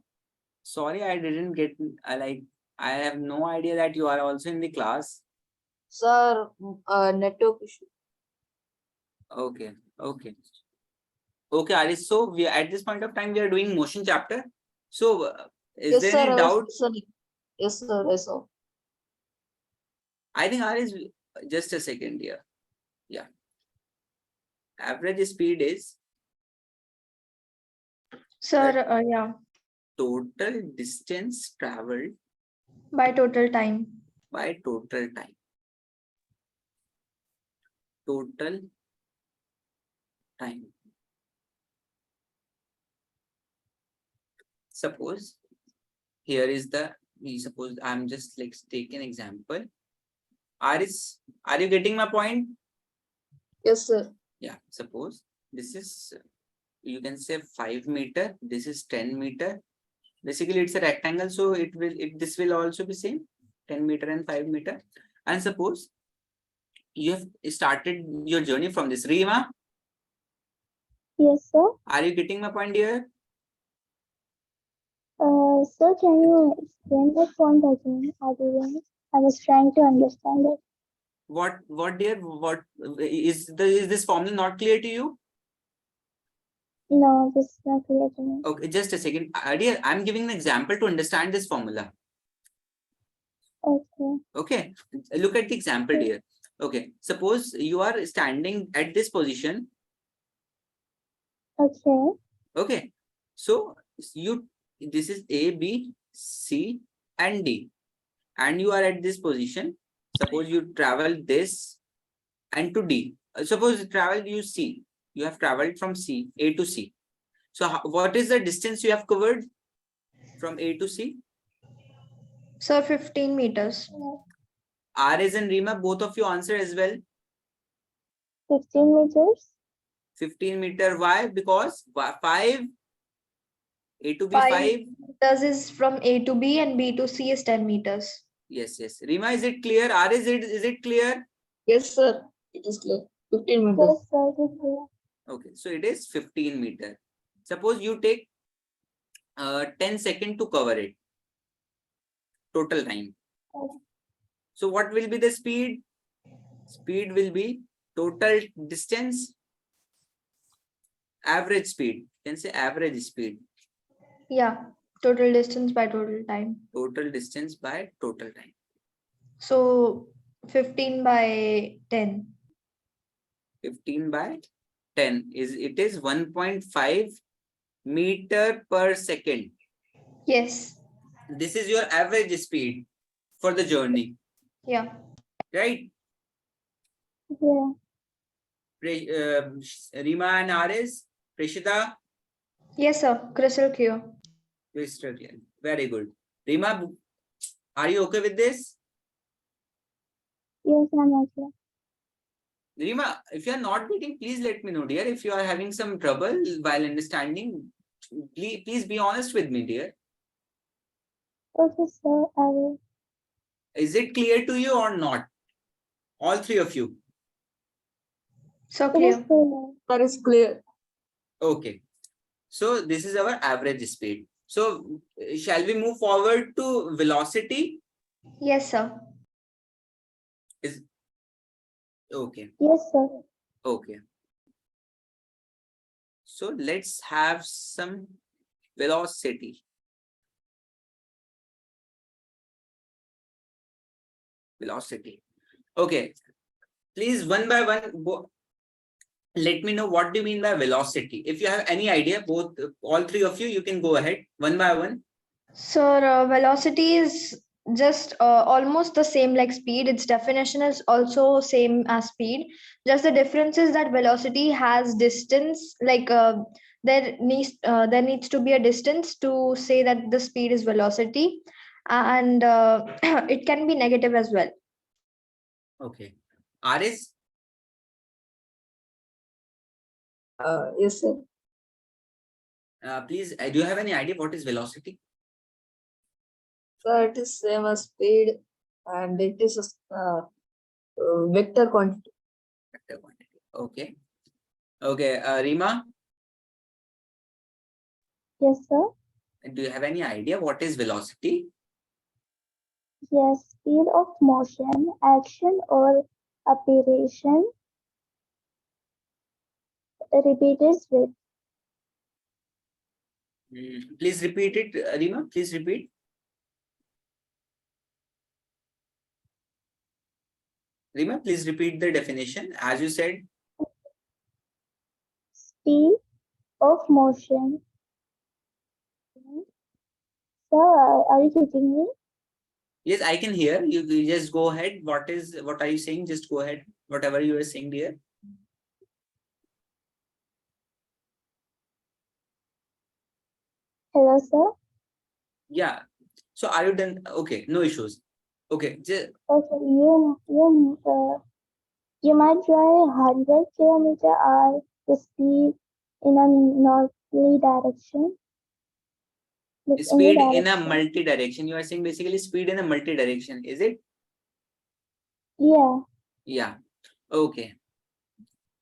Sorry, I didn't get. I have no idea that you are also in the class. Sir, network issue. Okay. Okay, Aris. So we at this point of time we are doing motion chapter. So is Yes, there sir. any I was doubt? listening. Yes, sir. I saw. I think Aris, just a second here. Yeah. Average speed is Sir, yeah, total distance traveled by total time. by total time. Total time. Suppose here is suppose I'm just like take an example. Aris, are you getting my point? Yes, sir. Yeah. Suppose this is, you can say 5 meter. This is 10 meter. Basically, it's a rectangle, so this will also be same 10 meter and 5 meter. And suppose you have started your journey from this. Rima, Yes, sir. are you getting my point here? Sir, can you explain that point again? I was trying to understand it. What dear? What is this formula not clear to you? No, this is not clear to me. Okay, just a second. Dear, I'm giving an example to understand this formula. Okay. Okay, look at the example here. Okay, suppose you are standing at this position. Okay. Okay, so this is A, B, C, and D, and you are at this position. Suppose you travel this and to D. Suppose you travel you have traveled from A to C. So what is the distance you have covered from A to C? Sir, 15 meters. Ares and Rima, both of you answer as well. 15 meters. 15 meter. Why? Because 5 A to B 5 5. meters is from A to B and B to C is 10 meters. Yes. Rima, is it clear? Ares, is it clear? Yes, sir. It is clear. 15 meters. Yes, sir. It is clear. Okay, so it is 15 meter. Suppose you take 10 seconds to cover it. Total time. Okay. So what will be the speed? Speed will be total distance, average speed. You can say average speed. Yeah, total distance by total time. Total distance by total time. So 15 by 10. 15 by 10 is 1.5 meter per second. Yes. This is your average speed for the journey, Yeah. right? Yeah. Rima and Ares, Prishita, Yes, sir. Crystal clear. crystal clear. Very good. Rima, are you okay with this? Yes, I'm okay. Rima, if you are not getting, please let me know, dear. If you are having some trouble while understanding, please be honest with me, dear. Okay, sir. I will. Is it clear to you or not? All three of you. So It is clear. clear. That is clear. Okay. So this is our average speed. So shall we move forward to velocity? Yes, sir. Okay. Yes, sir. Okay. So let's have some velocity. Velocity. Okay. Please, one by one, let me know what do you mean by velocity. If you have any idea, all three of you, you can go ahead one by one. So velocity is just almost the same like speed. Its definition is also same as speed. Just the difference is that velocity has distance. Like there needs to be a distance to say that the speed is velocity, and it can be negative as well. Okay. Aris, Yes, sir. please, do you have any idea what is velocity? Sir, it is same as speed and it is vector quantity. Vector quantity. Okay. Okay. Rima, Yes, sir. do you have any idea what is velocity? Yes, speed of motion, action or operation, repeated with. Please repeat it, Rima. Please repeat. Rima, please repeat the definition as you said. Speed of motion. Sir, are you getting me? Yes, I can hear you. You just go ahead. What are you saying? Just go ahead. Whatever you are saying, dear. Hello, sir. Yeah. So are you done? Okay, no issues. Okay. Okay, you might drive 100 km/h the speed in a northerly direction. Like any Speed in a direction. multi-direction. You are saying basically speed in a multi-direction. Is it? Yeah. Yeah. Okay.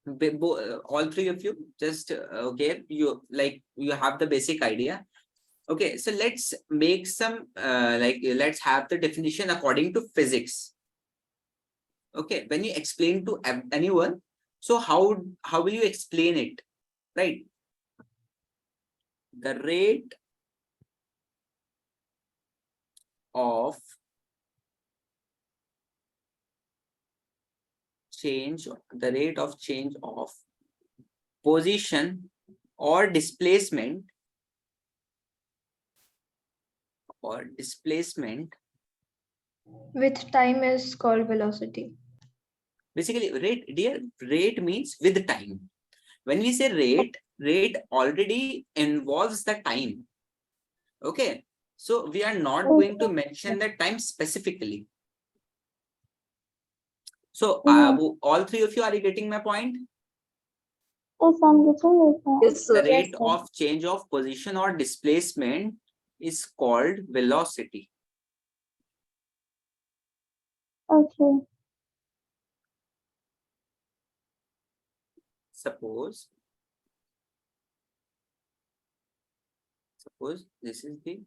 All three of you just okay. You have the basic idea. Okay, so let's make some let's have the definition according to physics. Okay, when you explain to anyone, so how will you explain it, right? The rate of change of position or displacement With time is called velocity. basically rate means with time. When we say rate already involves the time. Okay, so we are not going to mention the time specifically. So all three of you, are you getting my point? Yes, I'm getting your point. Yes, The sir. rate of change of position or displacement is called velocity. Okay. Suppose this is the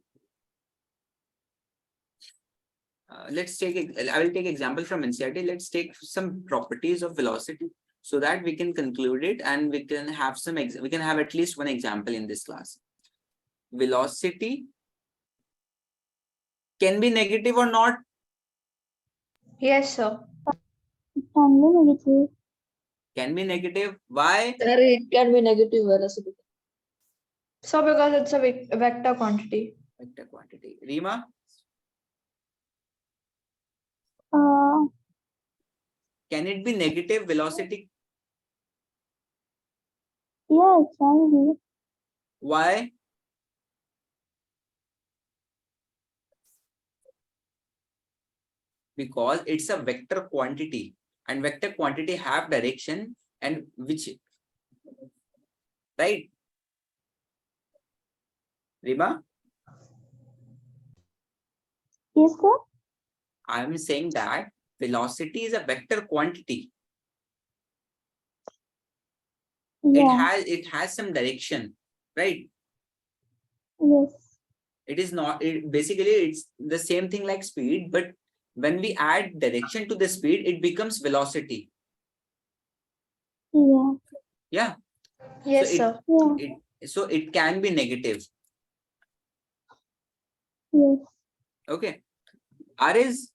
let's take I will take example from NCERT. Let's take some properties of velocity so that we can conclude it and we can have we can have at least one example in this class. Velocity can be negative or not. Yes, sir. It can be negative. Can be negative. Why? Sir, it can be negative velocity. So because it's a vector quantity. Vector quantity. Rima, can it be negative velocity? Yeah, it can be. Why? Because it's a vector quantity and vector quantity have direction and which, right? Rima, Yes, sir. I'm saying that velocity is a vector quantity. Yeah. It has some direction, right? Yes. It is not basically it's the same thing like speed, but when we add direction to the speed, it becomes velocity. Yeah. Yeah. Yes, So sir. so it can be negative. Yes. Okay. R is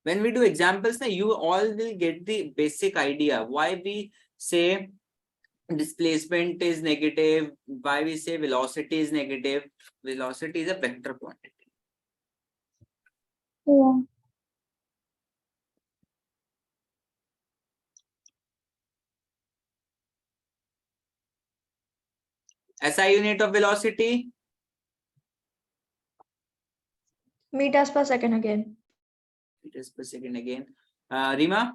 when we do examples, you all will get the basic idea why we say displacement is negative, why we say velocity is negative. Velocity is a vector quantity. Yeah. SI unit of velocity, Meters per second again. meters per second again. Rima,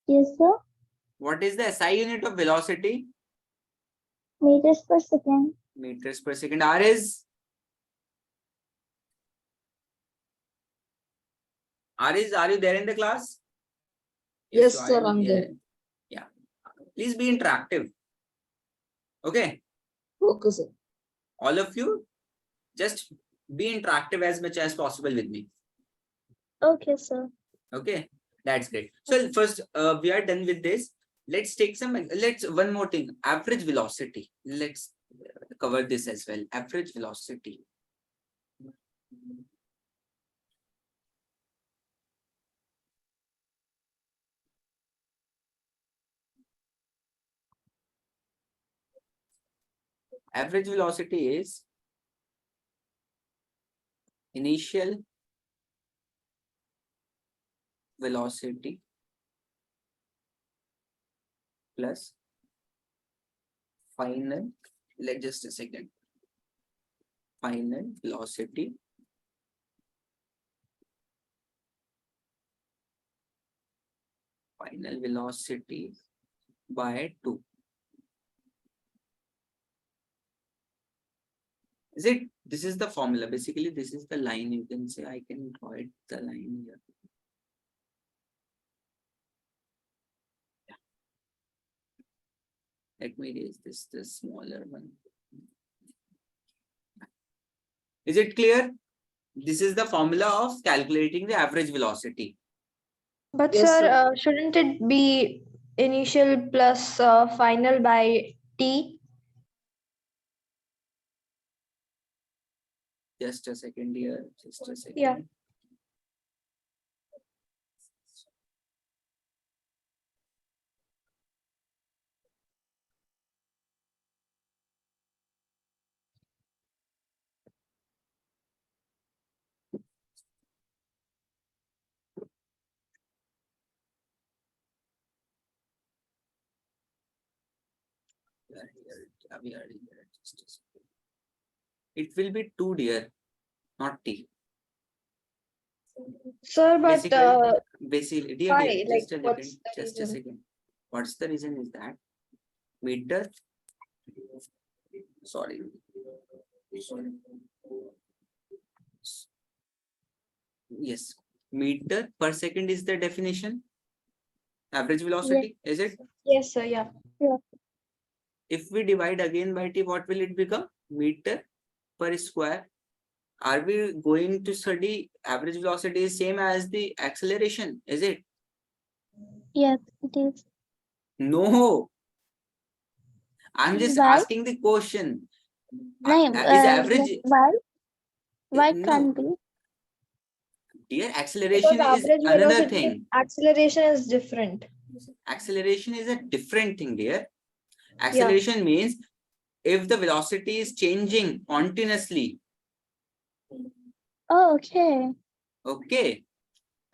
Yes, sir. what is the SI unit of velocity? Meters per second. Meters per second. R is are you there in the class? Yes, So sir, I'm there. Yeah. Please be interactive. Okay. Okay, sir. All of you, just be interactive as much as possible with me. Okay, sir. Okay. That's great. So first, we are done with this. Let's take one more thing. Average velocity. Let's cover this as well. Average velocity. Average velocity is initial velocity plus final, just a second, final velocity by 2. Is it? This is the formula. Basically, this is the line. You can say, I can draw it, the line here. Yeah. Let me raise this, the smaller one. Is it clear? This is the formula of calculating the average velocity. But Yes, sir, sir. shouldn't it be initial plus final by t? Just a second here. Just a second. Yeah. We are here. Just a second. It will be 2, dear, not t. Sir, but Basically, dear, why? dear, Like, just a what's second. the Just a reason? second. What's the reason is that meter? Sorry. Yes, meter per second is the definition. Average velocity, is it? Yes, sir. Yeah. If we divide again by t, what will it become? Meter per square. Are we going to study average velocity is same as the acceleration? Is it? Yes, it is. No. I'm just Why? asking the question. No, Is average? why? Why No, can't be? dear, Because acceleration is average another velocity, thing. acceleration is different. Acceleration is a different thing, dear. Yeah. Acceleration means if the velocity is changing continuously. Oh, okay. Okay.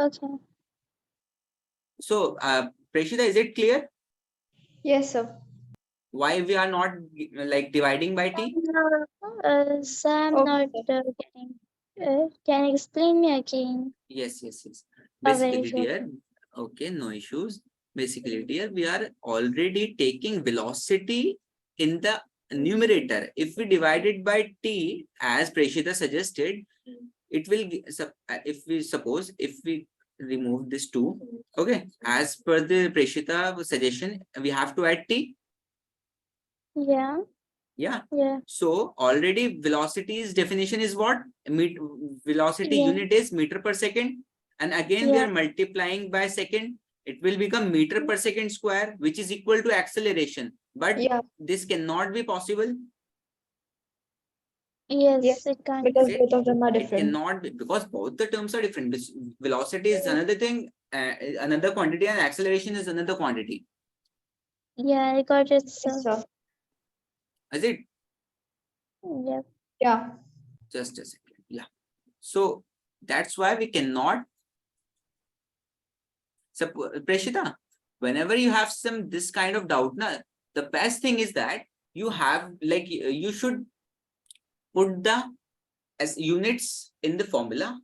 Okay. So, Preshita, is it clear Yes, sir. why we are not like dividing by t? So I'm Okay, not sir. getting. Can you explain me again? Yes, yes, yes. Average Basically, dear, okay, no issues. Basically, dear, we are already taking velocity in the numerator. If we divide it by t, as Preshita suggested, it will, if we suppose, if we remove this 2, okay, as per the Preshita suggestion, we have to add t. Yeah. Yeah. Yeah. So already velocity's definition is what? Velocity Yeah. unit is meter per second. And again, we Yeah. are multiplying by second. It will become meter per second square, which is equal to acceleration. But Yeah. this cannot be possible. Yes, Yes. it can't. Because Is it? both of them are It different. cannot be, because both the terms are different. Velocity is another thing, another quantity, and acceleration is another quantity. Yeah, I got it, sir. Yes, sir. Is it? Yeah. Yeah. Just a second. Yeah. So that's why we cannot. So, Preshita, whenever you have some this kind of doubt, the best thing is that you have like you should put the as units in the formula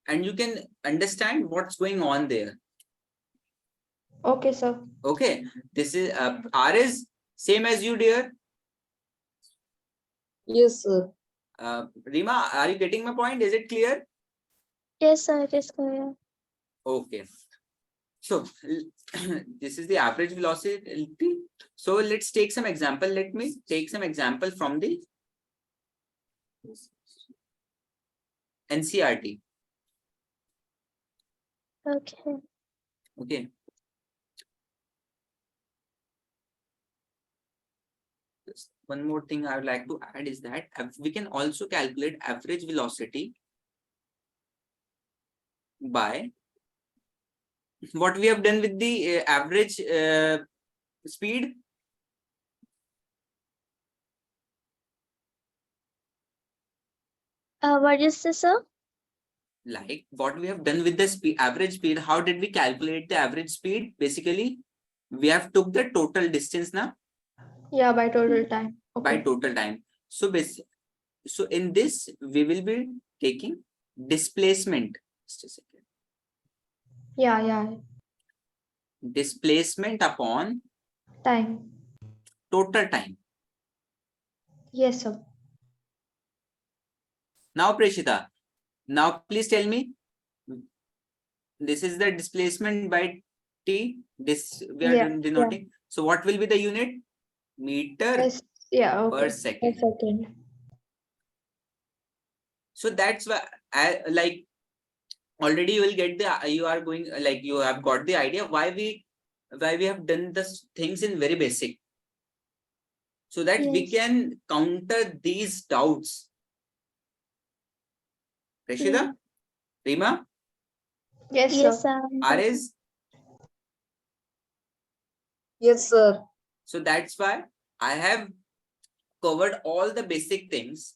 and you can understand what's going on there. Okay, sir. Okay, this is R is same as you, dear. Yes, sir. Rima, are you getting my point? Is it clear? Yes, sir, it is clear. Okay. So this is the average velocity. So let's take some example. Let me take some example from the NCRT. Okay. Okay. Just one more thing I would like to add is that we can also calculate average velocity by what we have done with the average speed. What is this, sir? Like what we have done with the speed, average speed. How did we calculate the average speed? Basically, we have took the total distance now Yeah, by total time. by Okay. total time. So so in this we will be taking displacement. Just a second. Yeah. Displacement upon Time. total time. Yes, sir. Now, Preshita, now please tell me. This is the displacement by t. This we are Yeah. denoting. So what will be the unit? Meter Yes. Yeah. per Okay. Per second. second. So that's why I like already you will get the you are going like you have got the idea why we have done the things in very basic, so that we Yes. can counter these doubts. Prashida, Rima, Yes, Yes, sir. sir. Ares. Yes, sir. So that's why I have covered all the basic things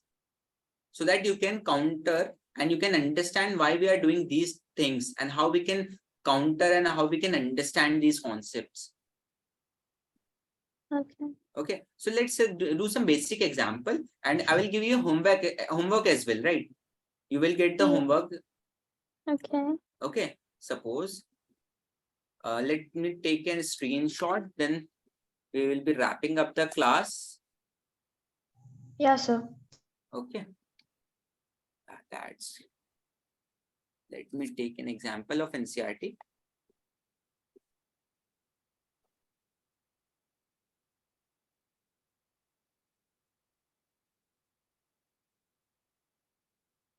so that you can counter and you can understand why we are doing these things and how we can counter and how we can understand these concepts. Okay. Okay, so let's do some basic example and I will give you homework as well, right? You will get the Yeah. homework. Okay. Okay, suppose let me take a screenshot, then we will be wrapping up the class. Yeah, sir. Okay, that's let me take an example of NCRT.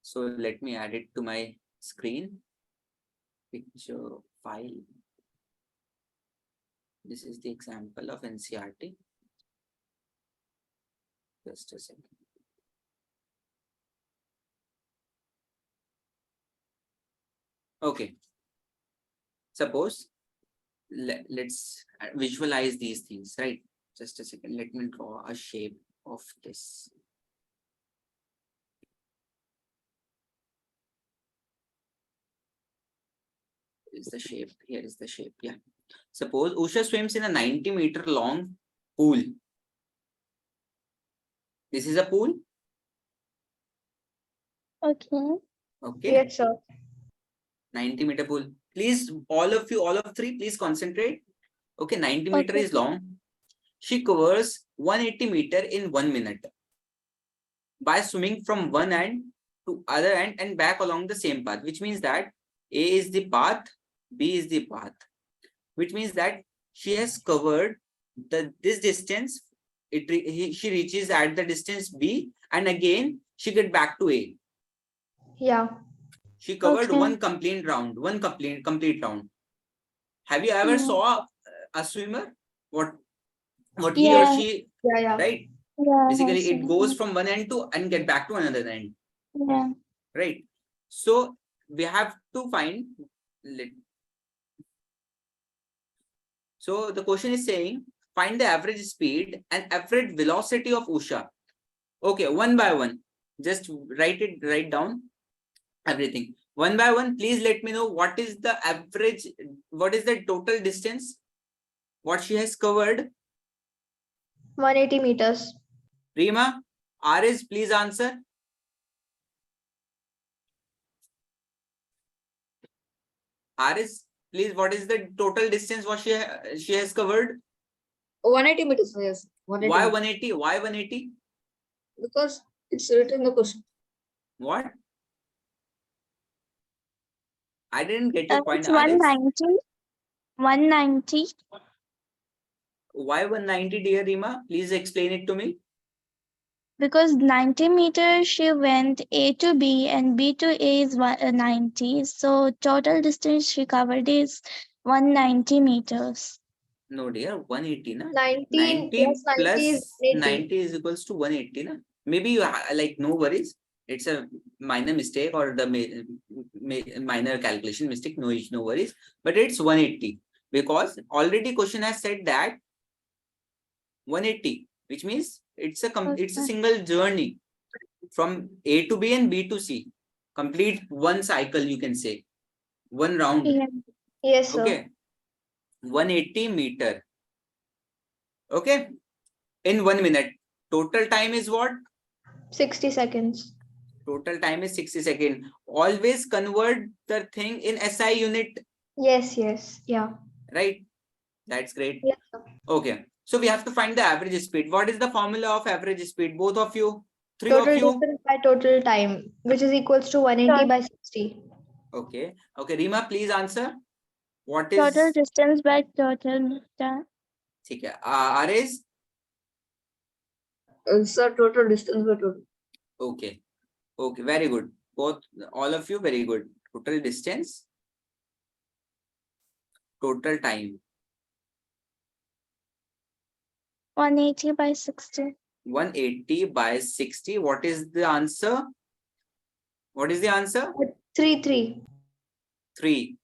So let me add it to my screen. Picture file. This is the example of NCRT. Just a second. Okay. Suppose let's visualize these things, right? Just a second. Let me draw a shape of this. Is the shape? Here is the shape. Yeah. Suppose Usha swims in a 90-meter long pool. This is a pool. Okay. Okay. Yes, sir. 90-meter pool. Please, all of you, all of three, please concentrate. Okay, 90-meter Okay. is long. She covers 180 meter in 1 minute by swimming from one end to other end and back along the same path, which means that A is the path, B is the path, which means that she has covered this distance. She reaches at the distance B and again she get back to A. Yeah. She covered Okay. one complete round, complete round. Have you ever saw a swimmer? What he or Yeah. she, Yeah. right? Yeah. Basically, it goes Yes. from one end to and get back to another end, Yeah. right? So we have to find. So the question is saying find the average speed and average velocity of Usha. Okay, one by one. Just write down everything. One by one, please let me know what is the average, what is the total distance, what she has covered. 180 meters. Rima, Aris, please answer. Aris, please, what is the total distance what she has covered? 180 meters, yes. 180 Why meters. 180? Why 180? Because it's written in the question. What? I didn't get your point, It's Aris. 190. 190. Why 190, dear Rima? Please explain it to me. Because 90 meters she went A to B and B to A is 90. So total distance she covered is 190 meters. No, dear, 180, na? 19 90 plus 90 is plus 80. 90 is equals to 180, na? Maybe you like, no worries. It's a minor mistake or the minor calculation mistake. No worries. But it's 180 because already question has said that 180, which means it's a single journey from A to B and B to C. Complete one cycle, you can say. One round. Yeah. Yes, sir. Okay. 180 meter. Okay. In 1 minute. Total time is what? 60 seconds. Total time is 60 seconds. Always convert the thing in SI unit. Yes, yes. Yeah. Right? That's great. Yes, sir. Okay. So we have to find the average speed. What is the formula of average speed? Both of you? Three Total of you? distance by total time, which is equals to 180 by 60. Okay. Okay. Rima, please answer. What is Total distance by total time. ठीक है RS? Sir, total distance by total. Okay. Okay. Very good. Both, all of you, very good. Total distance, total time. 180 by 60. 180 by 60. What is the answer? What is the answer? 3 3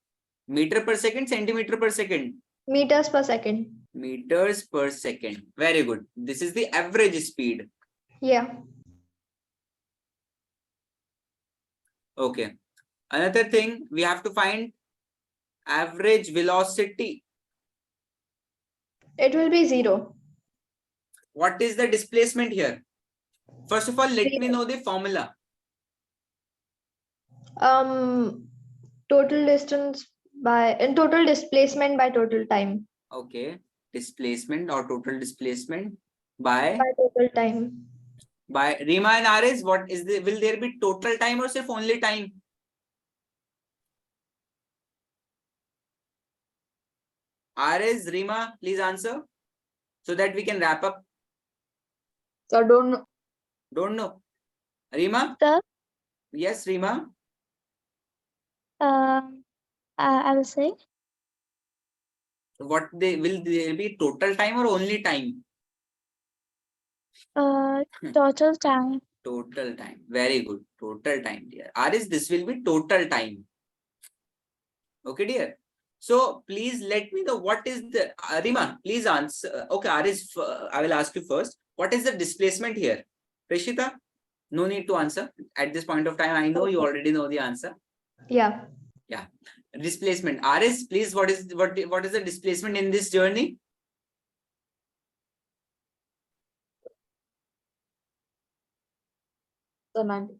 meter per second, centimeter per second. meters per second. Meters per second. Very good. This is the average speed. Yeah. Okay. Another thing, we have to find average velocity. It will be 0. What is the displacement here? First of all, let me 0. know the formula. Total distance by total displacement by total time. Okay. Displacement or total displacement by Total time. by Rima and RS. What is the, will there be total time or if only time? RS, Rima, please answer so that we can wrap up. Sir, don't know. Don't know. Rima? Sir, Yes, Rima. I will say What they will there be total time or only time? total time. Total time. Very good. Total time, dear. RS, this will be total time. Okay, dear. So please let me know what is the Rima, please answer. Okay, RS, I will ask you first. What is the displacement here? Preshita, no need to answer at this point of time. I know you already know the answer. Yeah. Yeah. Displacement. RS, please, what is the displacement in this journey? Sir, 90.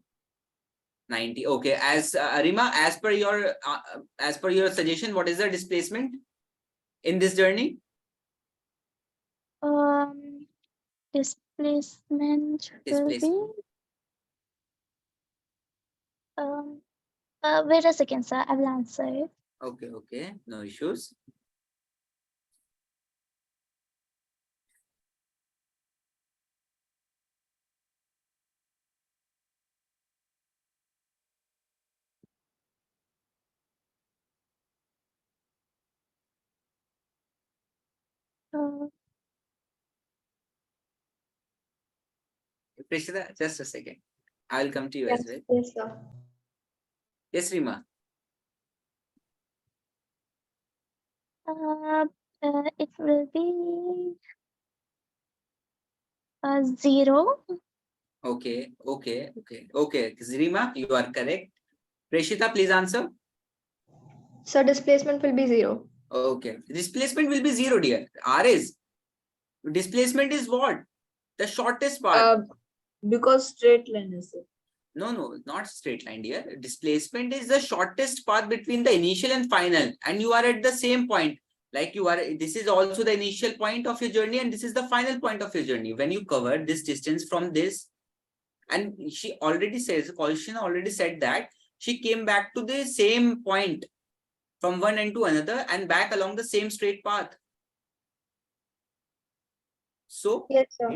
90. Okay. As Rima, as per your suggestion, what is the displacement in this journey? Displacement will be wait a second, sir. I will answer it. Okay, okay, no issues. Prishita, just a second. I will come to you as well. Yes, sir. Yes, Rima. It will be 0. Okay, okay, okay, okay. Rima, you are correct. Prishita, please answer. So displacement will be 0. Okay, displacement will be 0, dear. RS, displacement is what? The shortest part. Because straight line is sir. No, not straight line, dear. Displacement is the shortest path between the initial and final, and you are at the same point. Like you are, this is also the initial point of your journey, and this is the final point of your journey. When you cover this distance from this, and she already says, Kaushin already said that she came back to the same point from one end to another and back along the same straight path. So Yes, sir.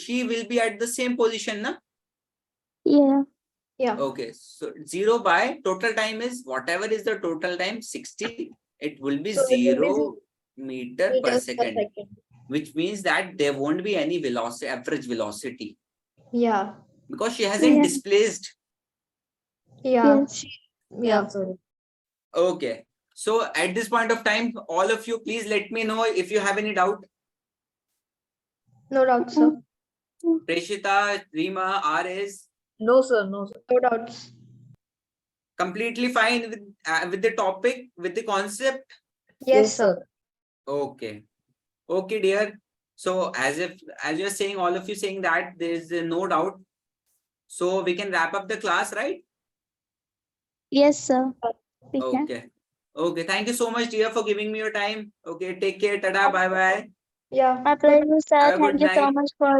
she will be at the same position, na? Yeah. Yeah. Okay, so 0 by total time is whatever is the total time, 60. It will be So it will be 0 meter per meters per second, second. which means that there won't be any velocity, average velocity, Yeah. because she hasn't Yeah. displaced. Yeah. Yes. Yeah, sir. Okay, so at this point of time, all of you, please let me know if you have any doubt. No doubt, sir. Preshita, Rima, RS, No, sir. No, sir. No doubts. completely fine with the topic, with the concept. Yes, sir. Okay. Okay, dear. So as you're saying, all of you saying that there is no doubt. So we can wrap up the class, right? Yes, sir. We can. Okay. Okay. Thank you so much, dear, for giving me your time. Okay. Take care. Tada. Bye bye. Yeah. My pleasure, sir. Have a good Thank you so night. much for